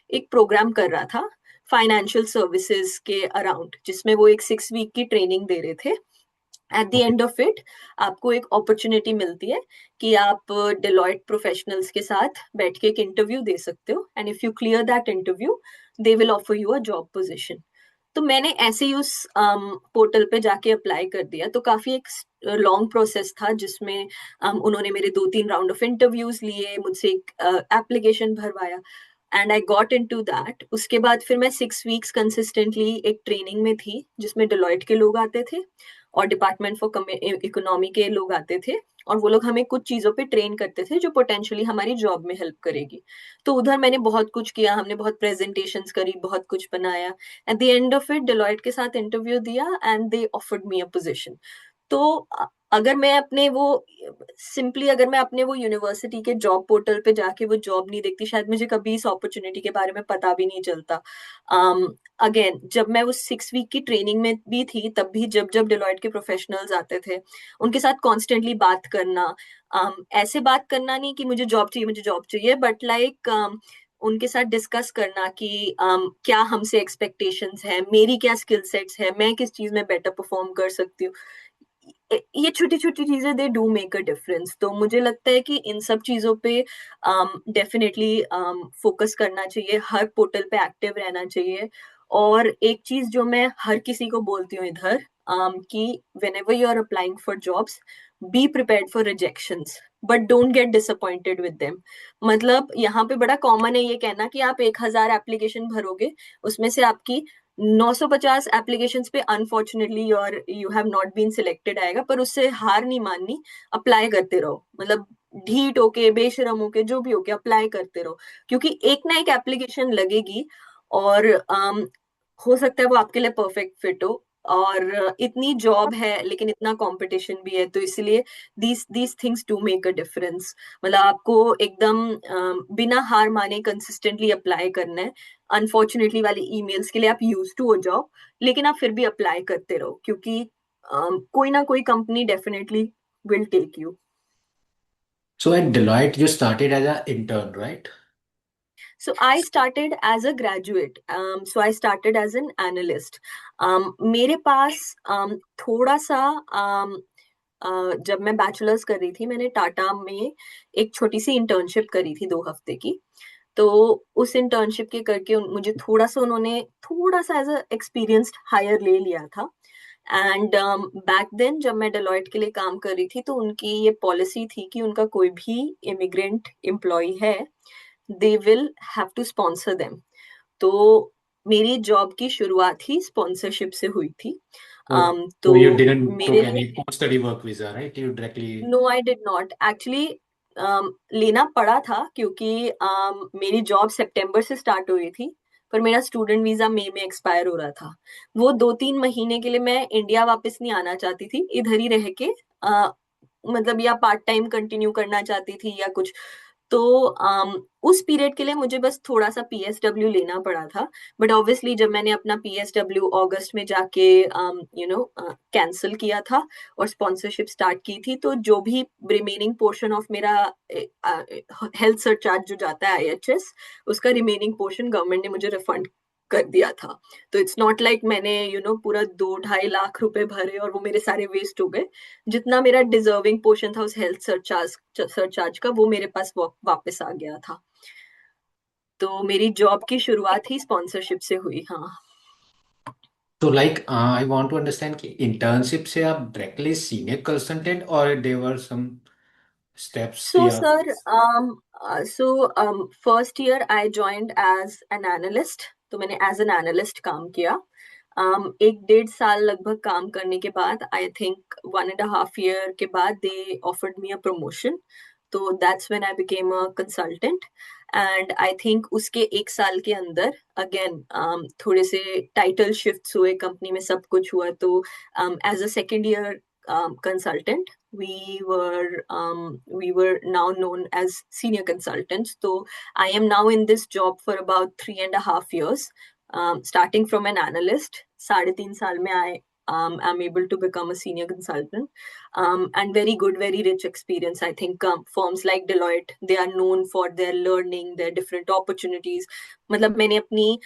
एक प्रोग्राम कर रहा था फाइनेंशियल सर्विसेज के अराउंड, जिसमें वो एक 6 वीक की ट्रेनिंग दे रहे थे। At the Okay. End of it आपको एक अपॉर्चुनिटी मिलती है कि आप डिलॉयट प्रोफेशनल्स के साथ बैठ के एक इंटरव्यू दे सकते हो, and if you clear that interview they will offer you a job position. तो मैंने ऐसे ही उस पोर्टल पे जाके अप्लाई कर दिया। तो काफी एक लॉन्ग प्रोसेस था, जिसमें उन्होंने मेरे 2-3 राउंड ऑफ इंटरव्यूज लिए, मुझसे एक एप्लीकेशन भरवाया, and I got into that. उसके बाद फिर मैं 6 वीक्स कंसिस्टेंटली एक ट्रेनिंग में थी, जिसमें डिलॉयट के लोग आते थे और डिपार्टमेंट फॉर इकोनॉमी के लोग आते थे, और वो लोग हमें कुछ चीजों पे ट्रेन करते थे जो पोटेंशियली हमारी जॉब में हेल्प करेगी। तो उधर मैंने बहुत कुछ किया, हमने बहुत प्रेजेंटेशंस करी, बहुत कुछ बनाया। At the end of it Deloitte के साथ इंटरव्यू दिया and they offered me a position. तो अगर मैं अपने वो सिंपली अगर मैं अपने वो यूनिवर्सिटी के जॉब पोर्टल पे जाके वो जॉब नहीं देखती, शायद मुझे कभी इस अपॉर्चुनिटी के बारे में पता भी नहीं चलता। अगेन जब मैं उस 6 वीक की ट्रेनिंग में भी थी, तब भी जब जब डिलॉयट के प्रोफेशनल्स आते थे, उनके साथ कॉन्स्टेंटली बात करना। ऐसे बात करना नहीं कि मुझे जॉब चाहिए, मुझे जॉब चाहिए, बट लाइक उनके साथ डिस्कस करना कि क्या हमसे एक्सपेक्टेशंस है, मेरी क्या स्किल सेट्स है, मैं किस चीज में बेटर परफॉर्म कर सकती हूँ। ये छोटी छोटी चीजें they do make a difference. तो मुझे लगता है कि इन सब चीजों पे डेफिनेटली फोकस करना चाहिए, हर पोर्टल पे एक्टिव रहना चाहिए। और एक चीज जो मैं हर किसी को बोलती हूँ इधर, कि whenever you are applying for jobs, be prepared for rejections, but don't get disappointed with them. मतलब यहाँ पे बड़ा कॉमन है ये कहना कि आप 1,000 एप्लीकेशन भरोगे, उसमें से आपकी 950 एप्लीकेशंस पे unfortunately you have not been selected आएगा, पर उससे हार नहीं माननी, अप्लाई करते रहो। मतलब ढीठ होके, बेशरम होके, जो भी होके अप्लाई करते रहो, क्योंकि एक ना एक एप्लीकेशन लगेगी, और हो सकता है वो आपके लिए परफेक्ट फिट हो। और इतनी जॉब है लेकिन इतना कंपटीशन भी है, तो इसलिए these things do make a difference. मतलब आपको एकदम बिना हार माने कंसिस्टेंटली अप्लाई करना है। अनफॉर्चुनेटली वाली ईमेल्स के लिए आप यूज टू हो जाओ, लेकिन आप फिर भी अप्लाई करते रहो, क्योंकि कोई ना कोई company definitely will take you. So at Deloitte, you started as an intern, right? So I started as a graduate. So I started as an analyst. मेरे पास थोड़ा सा जब मैं बैचलर्स कर रही थी, मैंने टाटा में एक छोटी सी इंटर्नशिप करी थी 2 हफ्ते की। तो उस इंटर्नशिप के करके मुझे थोड़ा सा उन्होंने थोड़ा सा एज अ एक्सपीरियंस्ड हायर ले लिया था। एंड बैक देन जब मैं डेलॉयट के लिए काम कर रही थी, तो उनकी ये पॉलिसी थी कि उनका कोई भी इमिग्रेंट एम्प्लॉय है, they will have to sponsor them. तो मेरी जॉब की शुरुआत ही स्पॉन्सरशिप से हुई थी। So, तो so you didn't मेरे took लिए any post-study work visa, right? You directly. No I did not actually लेना पड़ा था क्योंकि मेरी जॉब सितंबर से स्टार्ट हुई थी, पर मेरा स्टूडेंट वीजा मई में एक्सपायर हो रहा था। वो 2-3 महीने के लिए मैं इंडिया वापस नहीं आना चाहती थी, इधर ही रह के मतलब या पार्ट टाइम कंटिन्यू करना चाहती थी या कुछ। तो उस पीरियड के लिए मुझे बस थोड़ा सा पीएसडब्ल्यू लेना पड़ा था। बट ऑब्वियसली जब मैंने अपना पीएसडब्ल्यू अगस्त में जाके कैंसिल किया था और स्पॉन्सरशिप स्टार्ट की थी, तो जो भी रिमेनिंग पोर्शन ऑफ मेरा हेल्थ सरचार्ज जो जाता है आईएचएस, उसका रिमेनिंग पोर्शन गवर्नमेंट ने मुझे रिफंड कर दिया था। तो इट्स नॉट लाइक मैंने पूरा 2-2.5 लाख रुपए भरे और वो मेरे सारे वेस्ट हो गए। जितना मेरा डिजर्विंग पोर्शन था उस हेल्थ सरचार्ज का, वो मेरे पास वापस आ गया था। तो मेरी जॉब की शुरुआत ही स्पॉन्सरशिप से हुई। हाँ। So like, I want to understand कि internship से आप directly senior consultant or there were some steps So, कि आप. sir, first year I joined as an analyst. तो मैंने एज एन एनालिस्ट काम किया। 1-1.5 साल लगभग काम करने के बाद, आई थिंक 1.5 year के बाद, they offered me a promotion. तो that's when I became a consultant. And I think उसके 1 साल के अंदर अगेन थोड़े से टाइटल शिफ्ट्स हुए कंपनी में, सब कुछ हुआ। तो as a second year consultant, we were now known as senior consultants. So I am now in this job for about 3.5 years, starting from an analyst. 3.5 साल में I'm able to become a senior consultant, and very good, very rich experience. I think firms like Deloitte, they are known for their learning, their different opportunities. मतलब मैंने अपनी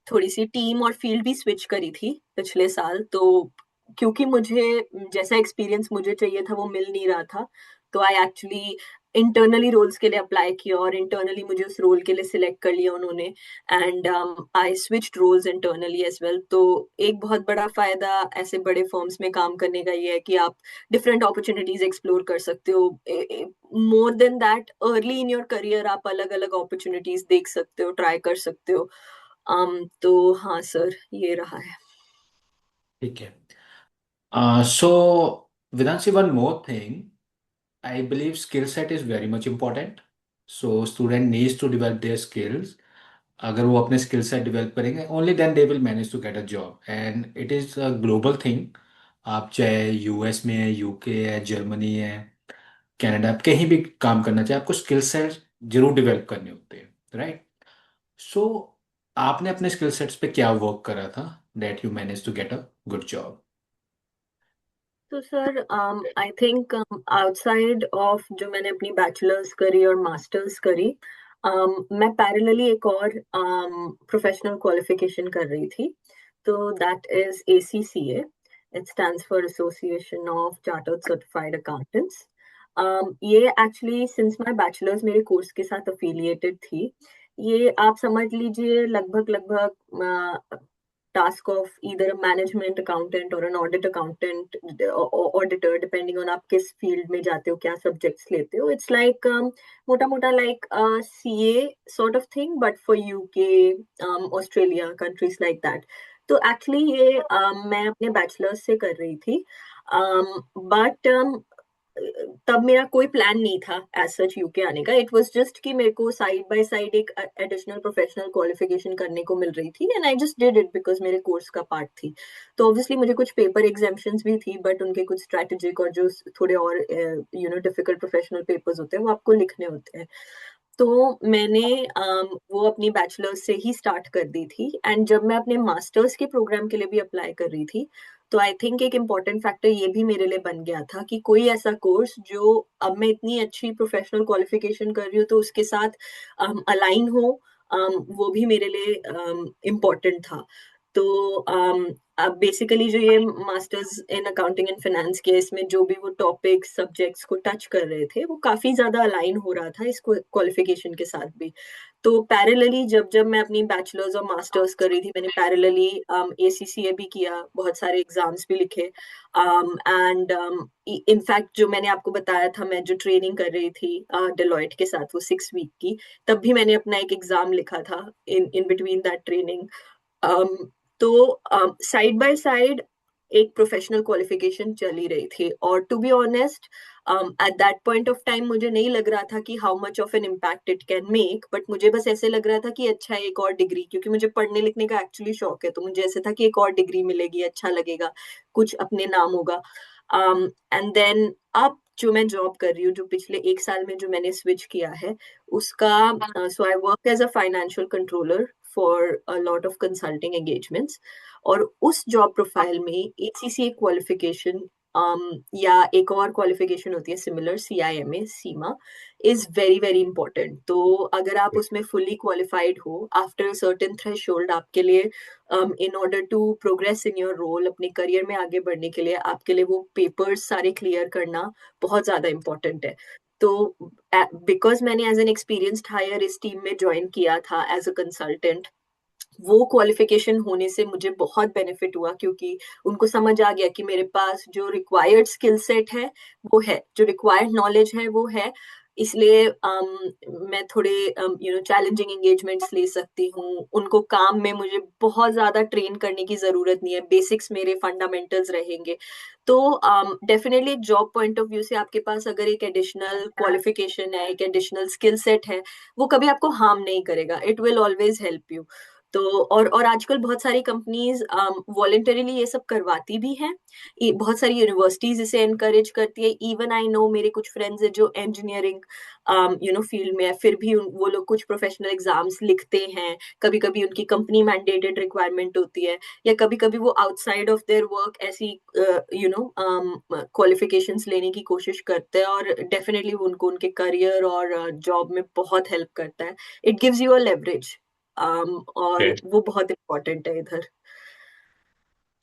थोड़ी सी team और field भी switch करी थी पिछले साल। तो क्योंकि मुझे जैसा एक्सपीरियंस मुझे चाहिए था वो मिल नहीं रहा था, तो आई एक्चुअली इंटरनली रोल्स के लिए अप्लाई किया और इंटरनली मुझे उस रोल के लिए सिलेक्ट कर लिया उन्होंने। And I switched roles internally as well. तो एक बहुत बड़ा फायदा ऐसे बड़े फर्म्स में काम करने का ये है कि आप डिफरेंट अपॉर्चुनिटीज एक्सप्लोर कर सकते हो। More than that, early in your career आप अलग अलग अपॉर्चुनिटीज देख सकते हो, ट्राई कर सकते हो। तो हाँ सर, ये रहा है। ठीक है. So Vedanshi, one more thing. I believe skill set is very much important. So student needs to develop their skills. अगर वो अपने स्किल सेट डेवलप करेंगे only then they will manage to get a job and it is a global thing. आप चाहे US में है, UK है, Germany है, कनाडा, आप कहीं भी काम करना चाहे, आपको स्किल सेट जरूर डेवलप करने होते हैं, राइट? सो आपने अपने स्किल सेट्स पे क्या वर्क करा था that you manage to get a good job? तो sir I think outside of जो मैंने अपनी बैचलर्स करी और मास्टर्स करी, मैं पैरेलली एक और प्रोफेशनल क्वालिफिकेशन कर रही थी। तो that is ACCA। It stands for association of chartered certified accountants. ये एक्चुअली सिंस माय बैचलर्स मेरे कोर्स के साथ अफिलिएटेड थी। ये आप समझ लीजिए लगभग लगभग task of either a management accountant or an audit accountant or auditor, depending on आप किस फील्ड में जाते हो, क्या सब्जेक्ट्स लेते हो। इट्स लाइक मोटा मोटा like CA sort of thing, but for UK, Australia, countries like that. तो एक्चुअली ये मैं अपने बैचलर्स से कर रही थी। बट तब मेरा कोई प्लान नहीं था एज सच यूके आने का। इट वाज जस्ट कि मेरे को साइड बाय साइड एक एडिशनल प्रोफेशनल क्वालिफिकेशन करने को मिल रही थी, and I just did it because मेरे कोर्स का पार्ट थी। तो ऑब्वियसली मुझे कुछ पेपर एग्जाम्पशंस भी थी, बट उनके कुछ स्ट्रेटेजिक और जो थोड़े और डिफिकल्ट प्रोफेशनल पेपर्स होते हैं वो आपको लिखने होते हैं। तो मैंने वो अपनी बैचलर्स से ही स्टार्ट कर दी थी। एंड जब मैं अपने मास्टर्स के प्रोग्राम के लिए भी अप्लाई कर रही थी, तो आई थिंक एक इम्पॉर्टेंट फैक्टर ये भी मेरे लिए बन गया था कि कोई ऐसा कोर्स जो अब मैं इतनी अच्छी प्रोफेशनल क्वालिफिकेशन कर रही हूँ तो उसके साथ अलाइन हो, वो भी मेरे लिए इम्पोर्टेंट था। तो अब बेसिकली जो ये masters in accounting and finance के, इसमें जो भी वो टॉपिक्स सब्जेक्ट्स को टच कर रहे थे वो काफी ज्यादा अलाइन हो रहा था इस क्वालिफिकेशन के साथ भी। तो पैरेलली जब जब मैं अपनी बैचलर्स और मास्टर्स कर रही थी, मैंने पैरेलली ACCA भी किया, बहुत सारे एग्जाम्स भी लिखे। एंड इनफैक्ट जो मैंने आपको बताया था, मैं जो ट्रेनिंग कर रही थी डेलॉयट के साथ, वो 6 वीक की, तब भी मैंने अपना एक एग्जाम लिखा था in in between that training. तो साइड बाय साइड एक प्रोफेशनल क्वालिफिकेशन चल ही रही थी। और to be honest, at that point of time मुझे नहीं लग रहा था कि how much of an impact it can make, but मुझे बस ऐसे लग रहा था कि अच्छा है एक और डिग्री, क्योंकि मुझे पढ़ने लिखने का एक्चुअली शौक है, तो मुझे ऐसे था कि एक और डिग्री मिलेगी, अच्छा लगेगा, कुछ अपने नाम होगा। एंड देन अब जो मैं जॉब कर रही हूँ, जो पिछले 1 साल में जो मैंने स्विच किया है उसका, so I work as a financial controller for a lot of consulting engagements. और उस जॉब प्रोफाइल में एसीसीए क्वालिफिकेशन, या एक और क्वालिफिकेशन होती है similar, CIMA, CIMA, is very very important. तो अगर आप उसमें फुल्ली क्वालिफाइड हो आफ्टर सर्टेन थ्रेशोल्ड, आपके लिए in order to progress in your role, अपने करियर में आगे बढ़ने के लिए आपके लिए वो पेपर्स सारे क्लियर करना बहुत ज्यादा इंपॉर्टेंट है। तो बिकॉज मैंने एज एन एक्सपीरियंस्ड हायर इस टीम में ज्वाइन किया था एज अ कंसल्टेंट, वो क्वालिफिकेशन होने से मुझे बहुत बेनिफिट हुआ, क्योंकि उनको समझ आ गया कि मेरे पास जो रिक्वायर्ड स्किल सेट है वो है, जो रिक्वायर्ड नॉलेज है वो है। इसलिए मैं थोड़े चैलेंजिंग एंगेजमेंट्स ले सकती हूँ, उनको काम में मुझे बहुत ज्यादा ट्रेन करने की जरूरत नहीं है, बेसिक्स मेरे फंडामेंटल्स रहेंगे। तो डेफिनेटली एक जॉब पॉइंट ऑफ व्यू से आपके पास अगर एक एडिशनल क्वालिफिकेशन है, एक एडिशनल स्किल सेट है, वो कभी आपको हार्म नहीं करेगा, it will always help you. तो और आजकल बहुत सारी कंपनीज वॉलेंटरीली ये सब करवाती भी हैं, बहुत सारी यूनिवर्सिटीज इसे एनकरेज करती है। इवन आई नो, मेरे कुछ फ्रेंड्स है जो इंजीनियरिंग फील्ड में है, फिर भी वो लोग कुछ प्रोफेशनल एग्जाम्स लिखते हैं, कभी कभी उनकी कंपनी मैंडेटेड रिक्वायरमेंट होती है, या कभी कभी वो आउटसाइड ऑफ देयर वर्क ऐसी क्वालिफिकेशंस लेने की कोशिश करते हैं, और डेफिनेटली उनको उनके करियर और जॉब में बहुत हेल्प करता है। It gives you a leverage, और Okay. वो बहुत इम्पोर्टेंट है इधर।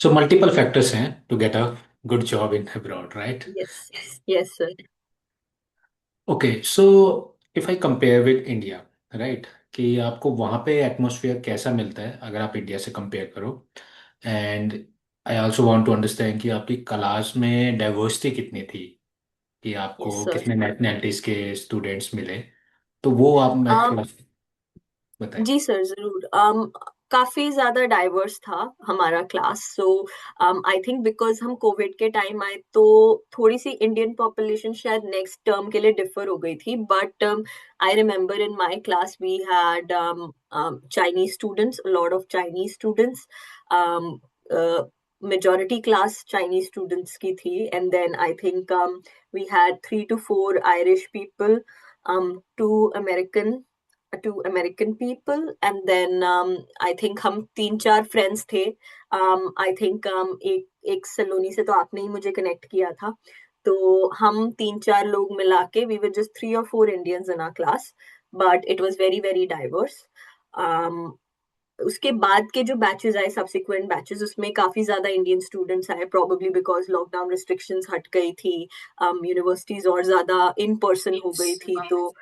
So multiple factors हैं to get a good job in abroad, right? Yes, yes sir. Okay, so if I compare with India, right? कि आपको वहाँ पे एटमॉस्फेयर कैसा मिलता है अगर आप इंडिया से कंपेयर करो, and I also want to understand कि आपकी क्लास में डाइवर्सिटी कितनी थी, कि यस आपको सर। कितने नेशनैलिटीज के स्टूडेंट्स मिले, तो वो आप मैं थोड़ा बताएं। जी सर, जरूर। काफी ज्यादा डाइवर्स था हमारा class. So I think because हम कोविड के टाइम आए, तो थोड़ी सी इंडियन पॉपुलेशन शायद नेक्स्ट टर्म के लिए डिफर हो गई थी, but I remember in my class we had Chinese students, lot of Chinese students, majority class Chinese students की थी। And then I think we had 3 to 4 Irish people, two American two American people, and then I think हम 3 4 friends थे। I think एक एक सलोनी से तो आपने ही मुझे कनेक्ट किया था। तो हम 3 4 लोग मिला के, we were just 3 or 4 Indians in our class, but it was very very diverse. उसके बाद के जो बैचेस आए, सब्सिक्वेंट बैचेस, उसमें काफी ज्यादा इंडियन स्टूडेंट्स आए, प्रोबेबली बिकॉज लॉकडाउन रिस्ट्रिक्शंस हट गई थी, यूनिवर्सिटीज और ज्यादा इन पर्सन हो गई थी, तो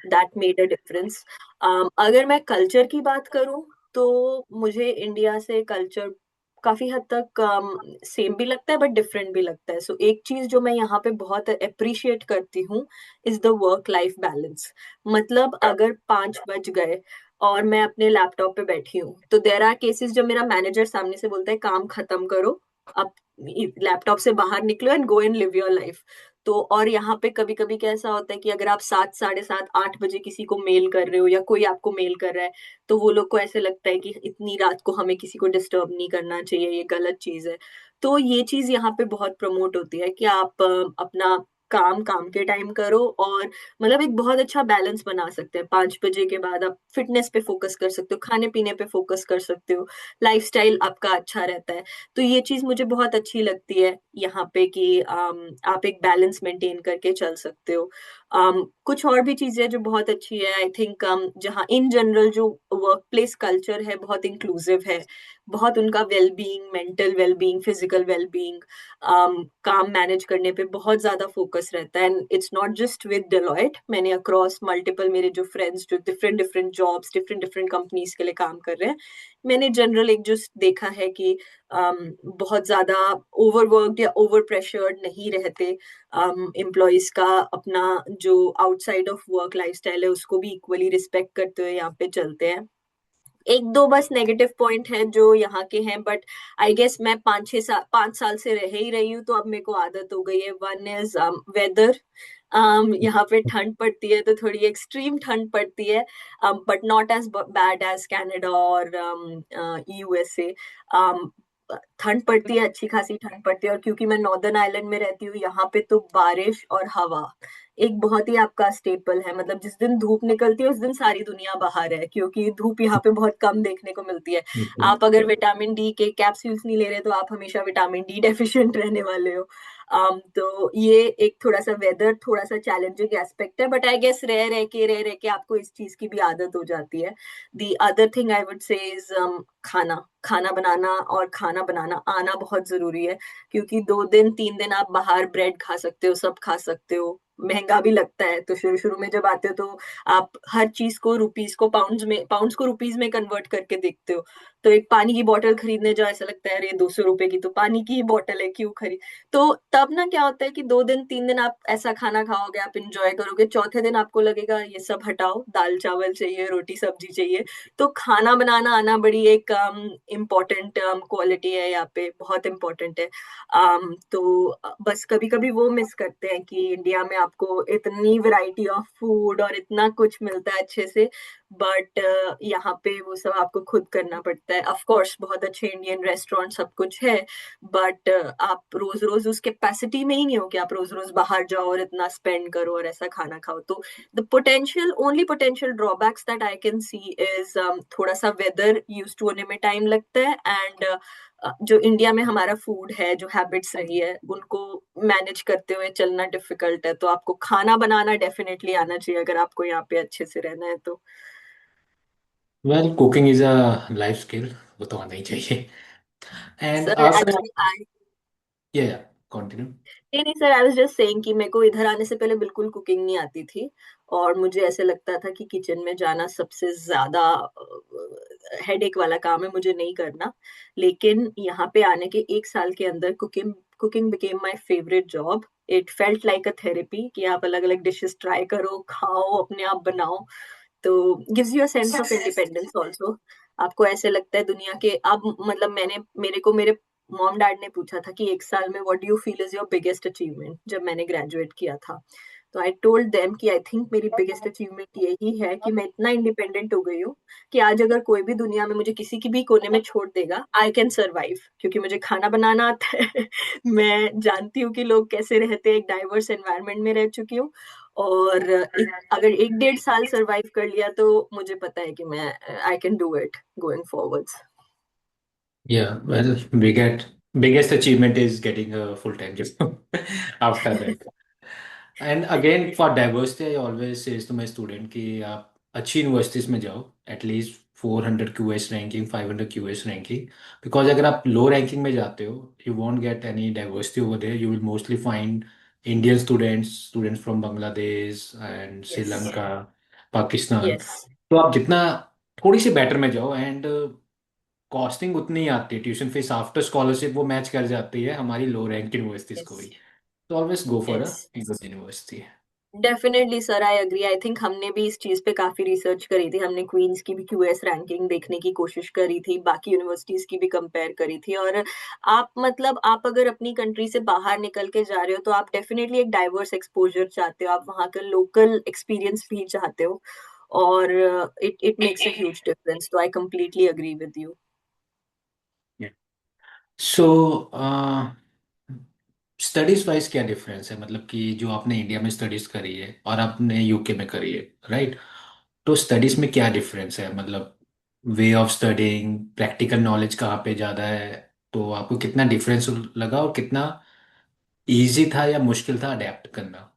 दैट मेड अ डिफरेंस। अगर मैं कल्चर की बात करूं, तो मुझे इंडिया से कल्चर काफी हद तक सेम भी लगता है, बट डिफरेंट भी लगता है। सो एक चीज जो मैं यहाँ पे बहुत अप्रिशिएट करती हूँ is the work life balance. मतलब अगर 5 बज गए और मैं अपने लैपटॉप पे बैठी हूँ, तो देर आर केसेस जब मेरा मैनेजर सामने से बोलता है काम खत्म करो, अब लैपटॉप से बाहर निकलो and go and live your life. तो और यहाँ पे कभी कभी कैसा होता है कि अगर आप 7 7:30 8 बजे किसी को मेल कर रहे हो, या कोई आपको मेल कर रहा है, तो वो लोग को ऐसे लगता है कि इतनी रात को हमें किसी को डिस्टर्ब नहीं करना चाहिए, ये गलत चीज है। तो ये चीज यहाँ पे बहुत प्रमोट होती है कि आप अपना काम काम के टाइम करो, और मतलब एक बहुत अच्छा बैलेंस बना सकते हैं। 5 बजे के बाद आप फिटनेस पे फोकस कर सकते हो, खाने पीने पे फोकस कर सकते हो, लाइफस्टाइल आपका अच्छा रहता है। तो ये चीज मुझे बहुत अच्छी लगती है यहाँ पे कि आप एक बैलेंस मेंटेन करके चल सकते हो। कुछ और भी चीजें जो बहुत अच्छी है, आई थिंक जहाँ इन जनरल जो वर्क प्लेस कल्चर है बहुत इंक्लूसिव है, बहुत उनका well being, mental well being, physical well being, काम मैनेज करने पे बहुत ज्यादा फोकस रहता है। And it's not just with Deloitte, मैंने अक्रॉस मल्टीपल, मेरे जो फ्रेंड्स जो different different jobs, different different companies के लिए काम कर रहे हैं, मैंने जनरल एक जो देखा है कि बहुत ज्यादा ओवरवर्कड या ओवर प्रेशर्ड नहीं रहते। एम्प्लॉयज का अपना जो आउटसाइड ऑफ वर्क लाइफस्टाइल है उसको भी इक्वली रिस्पेक्ट करते हुए यहाँ पे चलते हैं। एक दो बस नेगेटिव पॉइंट है जो यहाँ के हैं, बट आई गेस मैं 5 साल से रह ही रही हूँ, तो अब मेरे को आदत हो गई है। One is whether. यहाँ पे ठंड पड़ती है, तो थोड़ी एक्सट्रीम ठंड पड़ती है, but not as bad as Canada और यूएसए। ठंड पड़ती है, अच्छी खासी ठंड पड़ती है, और क्योंकि मैं नॉर्दर्न आइलैंड में रहती हूँ, यहाँ पे तो बारिश और हवा एक बहुत ही आपका स्टेपल है। मतलब जिस दिन धूप निकलती है उस दिन सारी दुनिया बाहर है, क्योंकि धूप यहाँ पे बहुत कम देखने को मिलती है। बिल्कुल। आप अगर विटामिन डी के कैप्सूल्स नहीं ले रहे तो आप हमेशा विटामिन डी डेफिशिएंट रहने वाले हो। तो ये एक थोड़ा सा वेदर थोड़ा सा चैलेंजिंग एस्पेक्ट है, बट आई गेस रह रह के आपको इस चीज की भी आदत हो जाती है। The other thing I would say is खाना खाना बनाना और खाना बनाना आना बहुत जरूरी है, क्योंकि 2 दिन 3 दिन आप बाहर ब्रेड खा सकते हो, सब खा सकते हो, महंगा भी लगता है। तो शुरू शुरू में जब आते हो तो आप हर चीज को रुपीस को पाउंड्स को रुपीस में कन्वर्ट करके देखते हो। तो एक पानी की बोतल खरीदने जाओ, ऐसा लगता है अरे 200 रुपए की तो पानी की ही बोतल है, क्यों खरीद। तो तब ना क्या होता है कि 2 दिन 3 दिन आप ऐसा खाना खाओगे, आप इंजॉय करोगे, चौथे दिन आपको लगेगा ये सब हटाओ, दाल चावल चाहिए, रोटी सब्जी चाहिए। तो खाना बनाना आना बड़ी एक इम्पोर्टेंट क्वालिटी है यहाँ पे, बहुत इम्पोर्टेंट है। तो बस कभी कभी वो मिस करते हैं कि इंडिया में आपको इतनी वैरायटी ऑफ फूड और इतना कुछ मिलता है अच्छे से, बट यहाँ पे वो सब आपको खुद करना पड़ता है। ऑफ कोर्स बहुत अच्छे इंडियन रेस्टोरेंट सब कुछ है, बट आप रोज रोज उस कैपेसिटी में ही नहीं हो कि आप रोज रोज बाहर जाओ और इतना स्पेंड करो और ऐसा खाना खाओ। तो the potential drawbacks that I can see is थोड़ा सा वेदर यूज टू होने में टाइम लगता है, एंड जो इंडिया में हमारा फूड है, जो हैबिट्स रही है, उनको मैनेज करते हुए चलना डिफिकल्ट है। तो आपको खाना बनाना डेफिनेटली आना चाहिए अगर आपको यहाँ पे अच्छे से रहना है तो। Well, cooking is a life skill, वो तो आना ही चाहिए। एंड सर आल्सो, एक्चुअली या कंटिन्यू। नहीं नहीं sir, I was just saying कि मेरे को इधर आने से पहले बिल्कुल कुकिंग नहीं आती थी, और मुझे ऐसे लगता था कि किचन में जाना सबसे ज्यादा हेडेक वाला काम है, मुझे नहीं करना। लेकिन यहाँ पे आने के 1 साल के अंदर cooking cooking became my favourite job. It felt like a therapy कि आप अलग अलग डिशेस ट्राई करो, खाओ, अपने आप बनाओ। तो gives you a sense of independence also. आपको ऐसे लगता है दुनिया के अब, मतलब मेरे मॉम डैड ने पूछा था कि 1 साल में what do you feel is your biggest achievement, जब मैंने ग्रेजुएट किया था। तो आई टोल्ड देम कि आई थिंक मेरी बिगेस्ट अचीवमेंट यही है कि मैं इतना इंडिपेंडेंट हो गई हूँ कि आज अगर कोई भी दुनिया में मुझे किसी की भी कोने में छोड़ देगा, आई कैन सर्वाइव, क्योंकि मुझे खाना बनाना आता है। मैं जानती हूँ कि लोग कैसे रहते हैं, एक डाइवर्स एनवायरनमेंट में रह चुकी हूँ, और अगर 1 1.5 साल सरवाइव कर लिया तो मुझे पता है कि मैं I can do it going forwards. Yeah, well, biggest achievement is getting a full-time job after that. And again for diversity I always says to my student कि आप अच्छी यूनिवर्सिटीज में जाओ, at least 400 QS ranking, 500 QS ranking. Because अगर आप low ranking में जाते हो, you won't get any diversity over there, you will mostly find Indian students, students from Bangladesh and yes Sri Lanka, Pakistan. Yes तो आप जितना थोड़ी सी बेटर में जाओ, एंड कॉस्टिंग उतनी ही आती है, ट्यूशन फीस आफ्टर स्कॉलरशिप वो मैच कर जाती है हमारी लो रैंक यूनिवर्सिटीज को यस भी। तो always go for a yes good university. Definitely sir, I agree. I think हमने भी इस चीज पे काफी रिसर्च करी थी, हमने क्वींस की भी क्यूएस रैंकिंग देखने की कोशिश करी थी, बाकी यूनिवर्सिटीज की भी कंपेयर करी थी। और आप मतलब आप अगर अपनी कंट्री से बाहर निकल के जा रहे हो तो आप डेफिनेटली एक डाइवर्स एक्सपोजर चाहते हो, आप वहाँ का लोकल एक्सपीरियंस भी चाहते हो, और it it makes a huge difference. तो I completely agree with you. So studies wise क्या डिफरेंस है, मतलब कि जो आपने इंडिया में स्टडीज करी है और आपने यूके में करी है, राइट? तो स्टडीज में क्या डिफरेंस है, मतलब way of studying, practical knowledge कहाँ पे ज़्यादा है? तो आपको कितना डिफरेंस लगा और कितना इजी था या मुश्किल था अडेप्ट करना?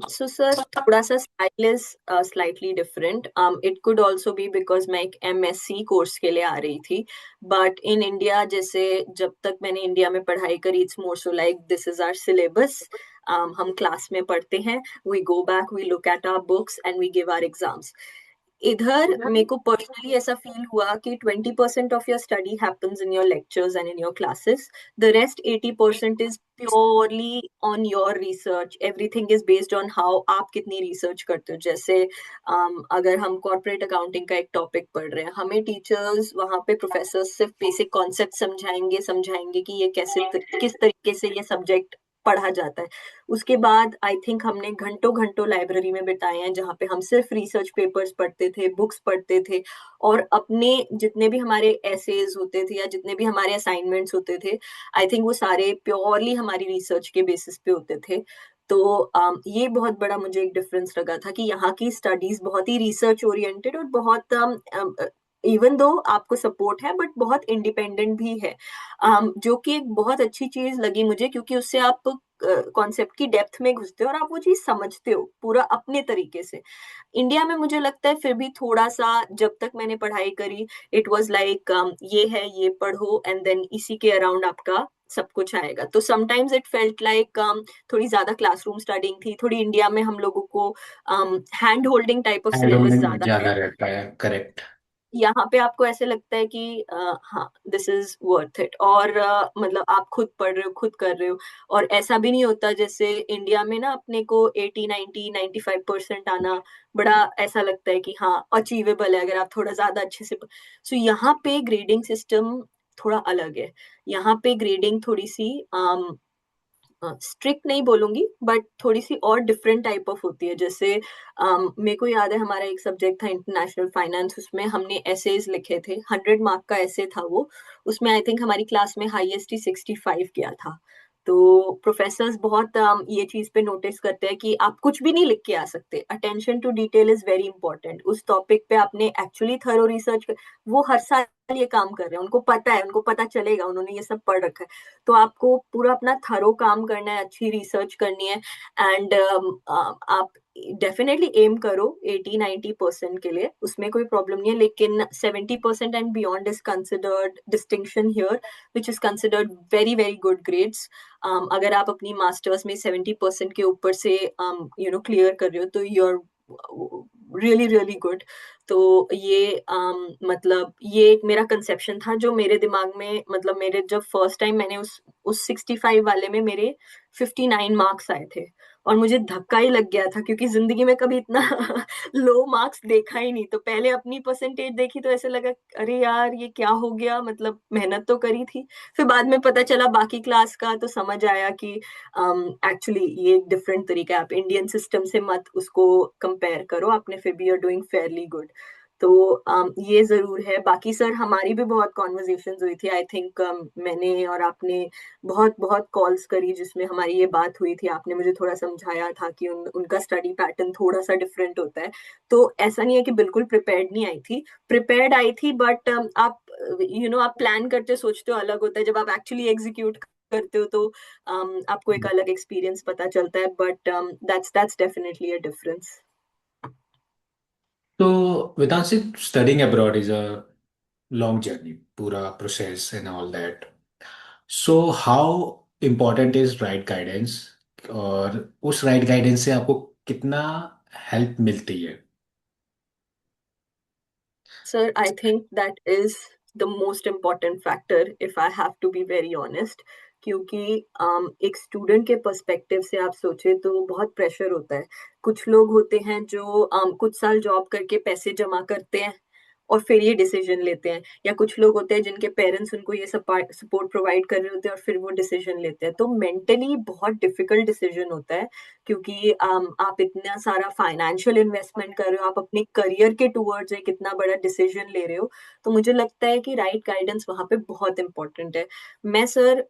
So sir, थोड़ा सा style is slightly different. It could also be because मैं एक एमएससी कोर्स के लिए आ रही थी, बट इन इंडिया जैसे जब तक मैंने इंडिया में पढ़ाई करी, it's more so like this is our syllabus. हम क्लास में पढ़ते हैं, we go back, we look at our books and we give our exams. इधर मेरे को पर्सनली ऐसा फील हुआ कि 20% of your study happens in your lectures and in your classes, the rest 80% is purely on your research, everything is based on how आप कितनी research करते हो। जैसे अगर हम कॉर्पोरेट अकाउंटिंग का एक टॉपिक पढ़ रहे हैं, हमें टीचर्स वहाँ पे प्रोफेसर सिर्फ बेसिक कॉन्सेप्ट समझाएंगे समझाएंगे कि ये किस तरीके से ये सब्जेक्ट पढ़ा जाता है। उसके बाद आई थिंक हमने घंटों घंटों लाइब्रेरी में बिताए हैं, जहाँ पे हम सिर्फ रिसर्च पेपर्स पढ़ते थे, बुक्स पढ़ते थे, और अपने जितने भी हमारे एसेज होते थे या जितने भी हमारे असाइनमेंट्स होते थे, आई थिंक वो सारे प्योरली हमारी रिसर्च के बेसिस पे होते थे। तो ये बहुत बड़ा मुझे एक डिफरेंस लगा था कि यहाँ की स्टडीज बहुत ही रिसर्च ओरिएंटेड और बहुत इवन दो आपको सपोर्ट है बट बहुत इंडिपेंडेंट भी है, जो कि एक बहुत अच्छी चीज लगी मुझे, क्योंकि उससे आप कॉन्सेप्ट की डेप्थ में घुसते हो और आप वो चीज समझते हो पूरा अपने तरीके से। इंडिया में मुझे लगता है फिर भी थोड़ा सा, जब तक मैंने पढ़ाई करी, इट वाज लाइक ये है, ये पढ़ो एंड देन इसी के अराउंड आपका सब कुछ आएगा। तो समटाइम्स इट फेल्ट लाइक थोड़ी ज्यादा क्लासरूम स्टडिंग थी, थोड़ी इंडिया में हम लोगों को hand holding type of hand syllabus holding ज्यादा है। ज्यादा रहता है, करेक्ट। यहाँ पे आपको ऐसे लगता है कि हाँ, दिस इज वर्थ इट, और मतलब आप खुद पढ़ रहे हो, खुद कर रहे हो, और ऐसा भी नहीं होता जैसे इंडिया में ना अपने को 80 90 95% आना बड़ा ऐसा लगता है कि हाँ अचीवेबल है अगर आप थोड़ा ज्यादा अच्छे से। सो यहाँ पे ग्रेडिंग सिस्टम थोड़ा अलग है। यहाँ पे ग्रेडिंग थोड़ी सी स्ट्रिक्ट नहीं बोलूंगी बट थोड़ी सी और डिफरेंट टाइप ऑफ होती है। जैसे मेरे को याद है हमारा एक सब्जेक्ट था इंटरनेशनल फाइनेंस, उसमें हमने एसेज लिखे थे, 100 मार्क का ऐसे था वो। उसमें आई थिंक हमारी क्लास में हाईएस्ट ही 65 गया था। तो प्रोफेसर्स बहुत ये चीज पे नोटिस करते हैं कि आप कुछ भी नहीं लिख के आ सकते, attention to detail is very important. उस टॉपिक पे आपने एक्चुअली थरो रिसर्च, वो हर साल ये काम कर रहे हैं, उनको पता है, उनको पता चलेगा, उन्होंने ये सब पढ़ रखा है। तो आपको पूरा अपना थरो काम करना है, अच्छी रिसर्च करनी है, एंड आप डेफिनेटली एम करो 80 90% के लिए, उसमें कोई प्रॉब्लम नहीं है, लेकिन 70% and beyond is considered distinction here, which is considered very very good grades. अगर आप अपनी मास्टर्स में 70% के ऊपर से क्लियर कर रहे हो तो you are really really good. तो ये मतलब ये एक मेरा कंसेप्शन था जो मेरे दिमाग में, मतलब मेरे जब फर्स्ट टाइम मैंने उस 65 वाले में मेरे 59 मार्क्स आए थे, और मुझे धक्का ही लग गया था क्योंकि जिंदगी में कभी इतना लो मार्क्स देखा ही नहीं। तो पहले अपनी परसेंटेज देखी तो ऐसे लगा अरे यार ये क्या हो गया, मतलब मेहनत तो करी थी। फिर बाद में पता चला बाकी क्लास का, तो समझ आया कि एक्चुअली ये एक डिफरेंट तरीका है, आप इंडियन सिस्टम से मत उसको कंपेयर करो, आपने फिर भी आर डूइंग फेयरली गुड। तो ये जरूर है। बाकी सर हमारी भी बहुत कॉन्वर्जेशन हुई थी, आई थिंक मैंने और आपने बहुत बहुत कॉल्स करी जिसमें हमारी ये बात हुई थी, आपने मुझे थोड़ा समझाया था कि उनका स्टडी पैटर्न थोड़ा सा डिफरेंट होता है। तो ऐसा नहीं है कि बिल्कुल प्रिपेयर्ड नहीं आई थी, प्रिपेयर्ड आई थी, बट आप आप प्लान करते सोचते हो अलग होता है, जब आप एक्चुअली एग्जीक्यूट करते हो तो आपको एक अलग एक्सपीरियंस पता चलता है, but that's definitely a difference. So, Vedansi, studying abroad is a long journey, pura process and all that. So, how important is right guidance? और उस राइट गाइडेंस से आपको कितना हेल्प मिलती है? Sir, I think that is the most important factor if I have to be very honest. क्योंकि एक student के पर्सपेक्टिव से आप सोचे तो बहुत प्रेशर होता है। कुछ लोग होते हैं जो कुछ साल जॉब करके पैसे जमा करते हैं और फिर ये डिसीजन लेते हैं, या कुछ लोग होते हैं जिनके पेरेंट्स उनको ये सपोर्ट प्रोवाइड कर रहे होते हैं और फिर वो डिसीजन लेते हैं। तो मेंटली बहुत डिफिकल्ट डिसीजन होता है, क्योंकि आप इतना सारा फाइनेंशियल इन्वेस्टमेंट कर रहे हो, आप अपने करियर के टूवर्ड्स एक इतना बड़ा डिसीजन ले रहे हो। तो मुझे लगता है कि राइट गाइडेंस वहां पे बहुत इंपॉर्टेंट है। मैं सर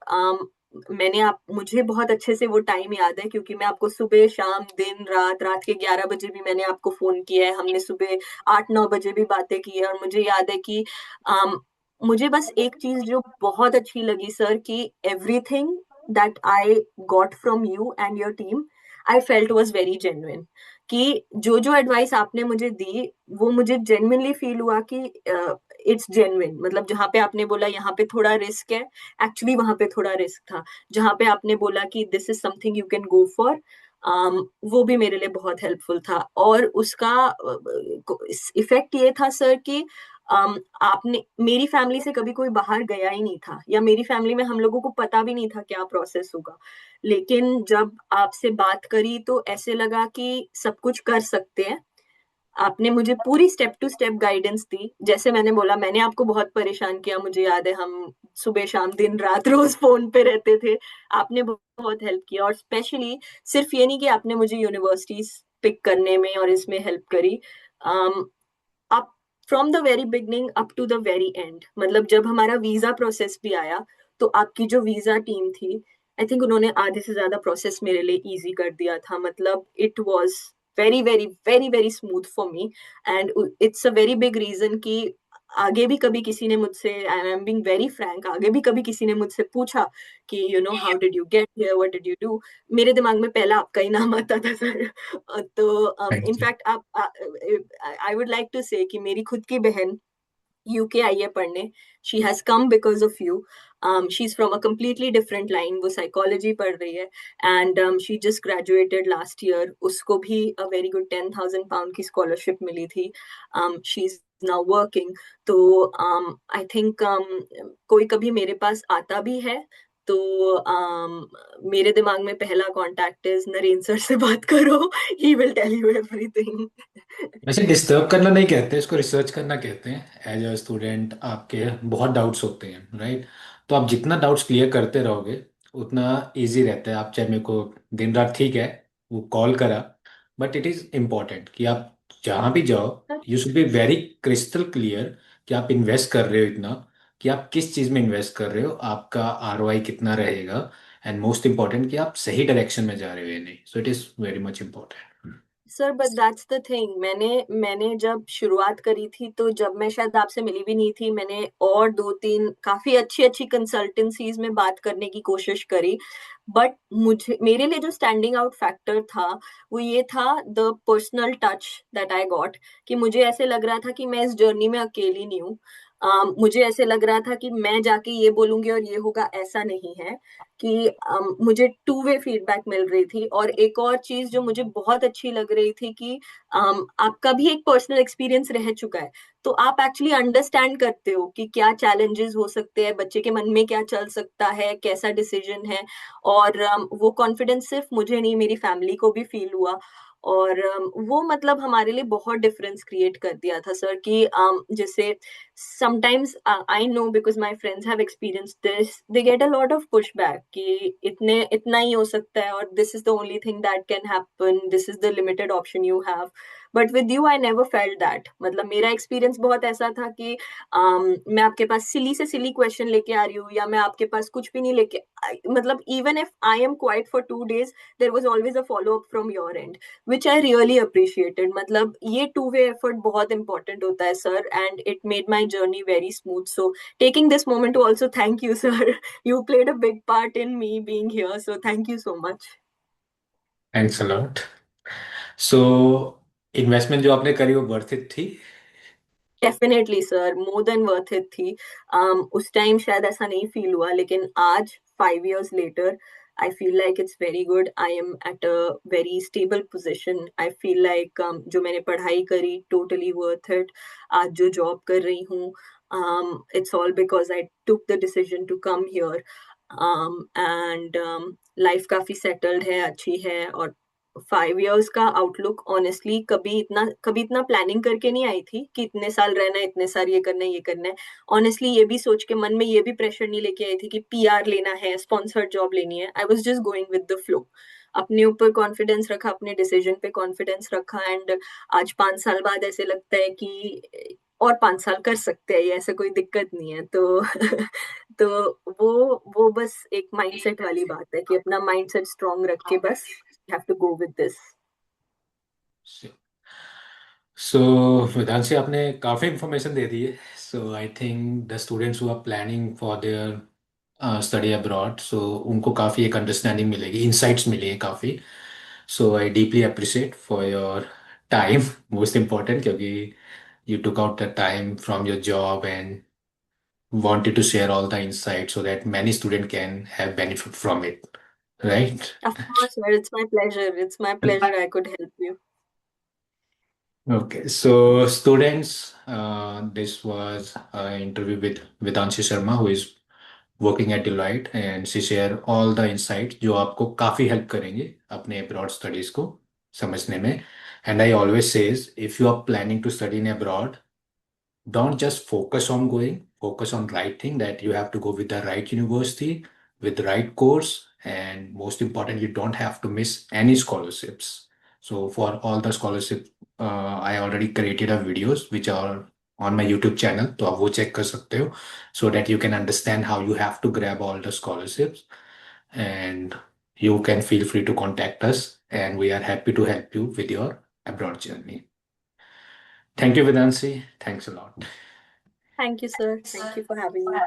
मैंने आप मुझे बहुत अच्छे से वो टाइम याद है, क्योंकि मैं आपको सुबह शाम दिन रात, रात के 11 बजे भी मैंने आपको फोन किया है, हमने सुबह 8 9 बजे भी बातें की है। और मुझे याद है कि मुझे बस एक चीज जो बहुत अच्छी लगी सर, कि everything that I got from you and your team, I felt was very genuine. कि जो जो एडवाइस आपने मुझे दी वो मुझे जेन्युइनली फील हुआ कि इट्स जेन्युइन। मतलब जहाँ पे आपने बोला यहाँ पे थोड़ा रिस्क है, एक्चुअली वहां पे थोड़ा रिस्क था। जहाँ पे आपने बोला कि this is something you can go for, वो भी मेरे लिए बहुत हेल्पफुल था। और उसका इफेक्ट ये था सर कि आपने, मेरी फैमिली से कभी कोई बाहर गया ही नहीं था, या मेरी फैमिली में हम लोगों को पता भी नहीं था क्या प्रोसेस होगा। लेकिन जब आपसे बात करी तो ऐसे लगा कि सब कुछ कर सकते हैं। आपने मुझे पूरी स्टेप टू स्टेप गाइडेंस दी। जैसे मैंने बोला, मैंने आपको बहुत परेशान किया, मुझे याद है, हम सुबह शाम दिन रात रोज फोन पे रहते थे। आपने बहुत हेल्प किया, और स्पेशली सिर्फ ये नहीं कि आपने मुझे यूनिवर्सिटीज पिक करने में और इसमें हेल्प करी, आप from the very beginning up to the very end, मतलब जब हमारा वीजा प्रोसेस भी आया, तो आपकी जो वीजा टीम थी, आई थिंक उन्होंने आधे से ज्यादा प्रोसेस मेरे लिए इजी कर दिया था। मतलब it was very very very very smooth for me. And it's a very big reason कि आगे भी कभी किसी ने मुझसे, I am being very frank, आगे भी कभी किसी ने मुझसे पूछा कि how did you get here, what did you do, मेरे दिमाग में पहला आपका ही नाम आता था सर। तो थैंक यू। इनफैक्ट आप, आई वुड लाइक टू से कि मेरी खुद की बहन यूके आई है पढ़ने। She has come because of you. She is from a completely different line, वो साइकोलॉजी पढ़ रही है। And she just graduated last year, उसको भी अ वेरी गुड £10,000 की स्कॉलरशिप मिली थी। She is now working. तो आई थिंक कोई कभी मेरे पास आता भी है तो मेरे दिमाग में पहला कांटेक्ट इज नरेंद्र सर से बात करो, he will tell you everything. वैसे डिस्टर्ब करना नहीं कहते, इसको रिसर्च करना कहते हैं। एज अ स्टूडेंट आपके बहुत डाउट्स होते हैं, राइट? तो आप जितना डाउट्स क्लियर करते रहोगे उतना इजी रहता है। आप चाहे मेरे को दिन रात, ठीक है, वो कॉल करा, बट इट इज़ इम्पॉर्टेंट कि आप जहाँ भी जाओ you should be very crystal clear कि आप इन्वेस्ट कर रहे हो इतना, कि आप किस चीज़ में इन्वेस्ट कर रहे हो, आपका आरओआई कितना रहेगा, एंड मोस्ट इम्पॉर्टेंट कि आप सही डायरेक्शन में जा रहे हो या नहीं। So it is very much important. Sir but that's the thing, मैंने जब शुरुआत करी थी, तो जब मैं शायद आपसे मिली भी नहीं थी, मैंने और दो तीन काफी अच्छी अच्छी कंसल्टेंसीज में बात करने की कोशिश करी। बट मुझे, मेरे लिए जो स्टैंडिंग आउट फैक्टर था वो ये था, the personal touch that I got. कि मुझे ऐसे लग रहा था कि मैं इस जर्नी में अकेली नहीं हूँ। मुझे ऐसे लग रहा था कि मैं जाके ये बोलूंगी और ये होगा, ऐसा नहीं है। कि मुझे टू वे फीडबैक मिल रही थी। और एक और चीज जो मुझे बहुत अच्छी लग रही थी कि आपका भी एक पर्सनल एक्सपीरियंस रह चुका है, तो आप एक्चुअली अंडरस्टैंड करते हो कि क्या चैलेंजेस हो सकते हैं, बच्चे के मन में क्या चल सकता है, कैसा डिसीजन है। और वो कॉन्फिडेंस सिर्फ मुझे नहीं, मेरी फैमिली को भी फील हुआ। और वो मतलब हमारे लिए बहुत डिफरेंस क्रिएट कर दिया था सर। कि जैसे sometimes I know because my friends have experienced this, they get a lot of pushback कि इतने इतना ही हो सकता है, और this is the only thing that can happen, this is the limited option you have. But with you I never felt that। मतलब मेरा experience बहुत ऐसा था कि मैं आपके पास सिली से सिली क्वेश्चन लेके आ रही हूँ, या मैं आपके पास कुछ भी नहीं लेके, मतलब even if I am quiet for 2 days, there was always a follow up from your end, which I really appreciated. मतलब ये टू वे एफर्ट बहुत इंपॉर्टेंट होता है sir, and it made my journey very smooth. So taking this moment to also thank you sir, you played a big part in me being here, so thank you so much. Thanks a lot. So investment जो आपने करी वो worth it थी? Definitely sir, more than worth it थी। उस time शायद ऐसा नहीं फील हुआ, लेकिन आज 5 years later I feel like it's very good. I am at a very stable position. I feel like जो मैंने पढ़ाई करी टोटली वर्थ इट। आज जो जॉब कर रही हूँ, it's all because I took the decision to come here. And life काफी सेटल्ड है, अच्छी है। और 5 years का आउटलुक ऑनेस्टली कभी इतना प्लानिंग करके नहीं आई थी कि इतने साल रहना है, इतने साल ये करना है, ये करना है। ऑनेस्टली ये भी सोच के मन में ये भी प्रेशर नहीं लेके आई थी कि पीआर लेना है, स्पॉन्सर्ड जॉब लेनी है। I was just going with the flow. अपने ऊपर कॉन्फिडेंस रखा, अपने डिसीजन पे कॉन्फिडेंस रखा। एंड आज 5 साल बाद ऐसे लगता है कि और 5 साल कर सकते हैं, ये ऐसा कोई दिक्कत नहीं है। तो तो वो बस एक माइंडसेट वाली बात है कि अपना माइंडसेट स्ट्रांग रख के बस have to go with this. सो वेदांशी, आपने काफ़ी इंफॉर्मेशन दे दी है। So I think the students who are planning for their study abroad, so उनको काफ़ी एक अंडरस्टैंडिंग मिलेगी, इंसाइट्स मिली है काफ़ी। So I deeply appreciate for your time, most important, क्योंकि you took out the time from your job and wanted to share all the insights so that many students can have benefit from it. right? Of course, sir. It's my pleasure. It's my pleasure I could help you. Okay, so students, this was an interview with Vedanshi Sharma, who is working at Deloitte, and she share all the insights जो आपको काफी help करेंगे अपने abroad studies को समझने में. And I always says, if you are planning to study in abroad, don't just focus on going, focus on right thing, that you have to go with the right university, with the right course, and most important, you don't have to miss any scholarships. So for all the scholarship, I already created a videos which are on my YouTube channel, तो आप वो check कर सकते हो, so that you can understand how you have to grab all the scholarships, and you can feel free to contact us, and we are happy to help you with your abroad journey. Thank you, Vedansi. Thanks a lot. Thank you, sir. Thank you for having me.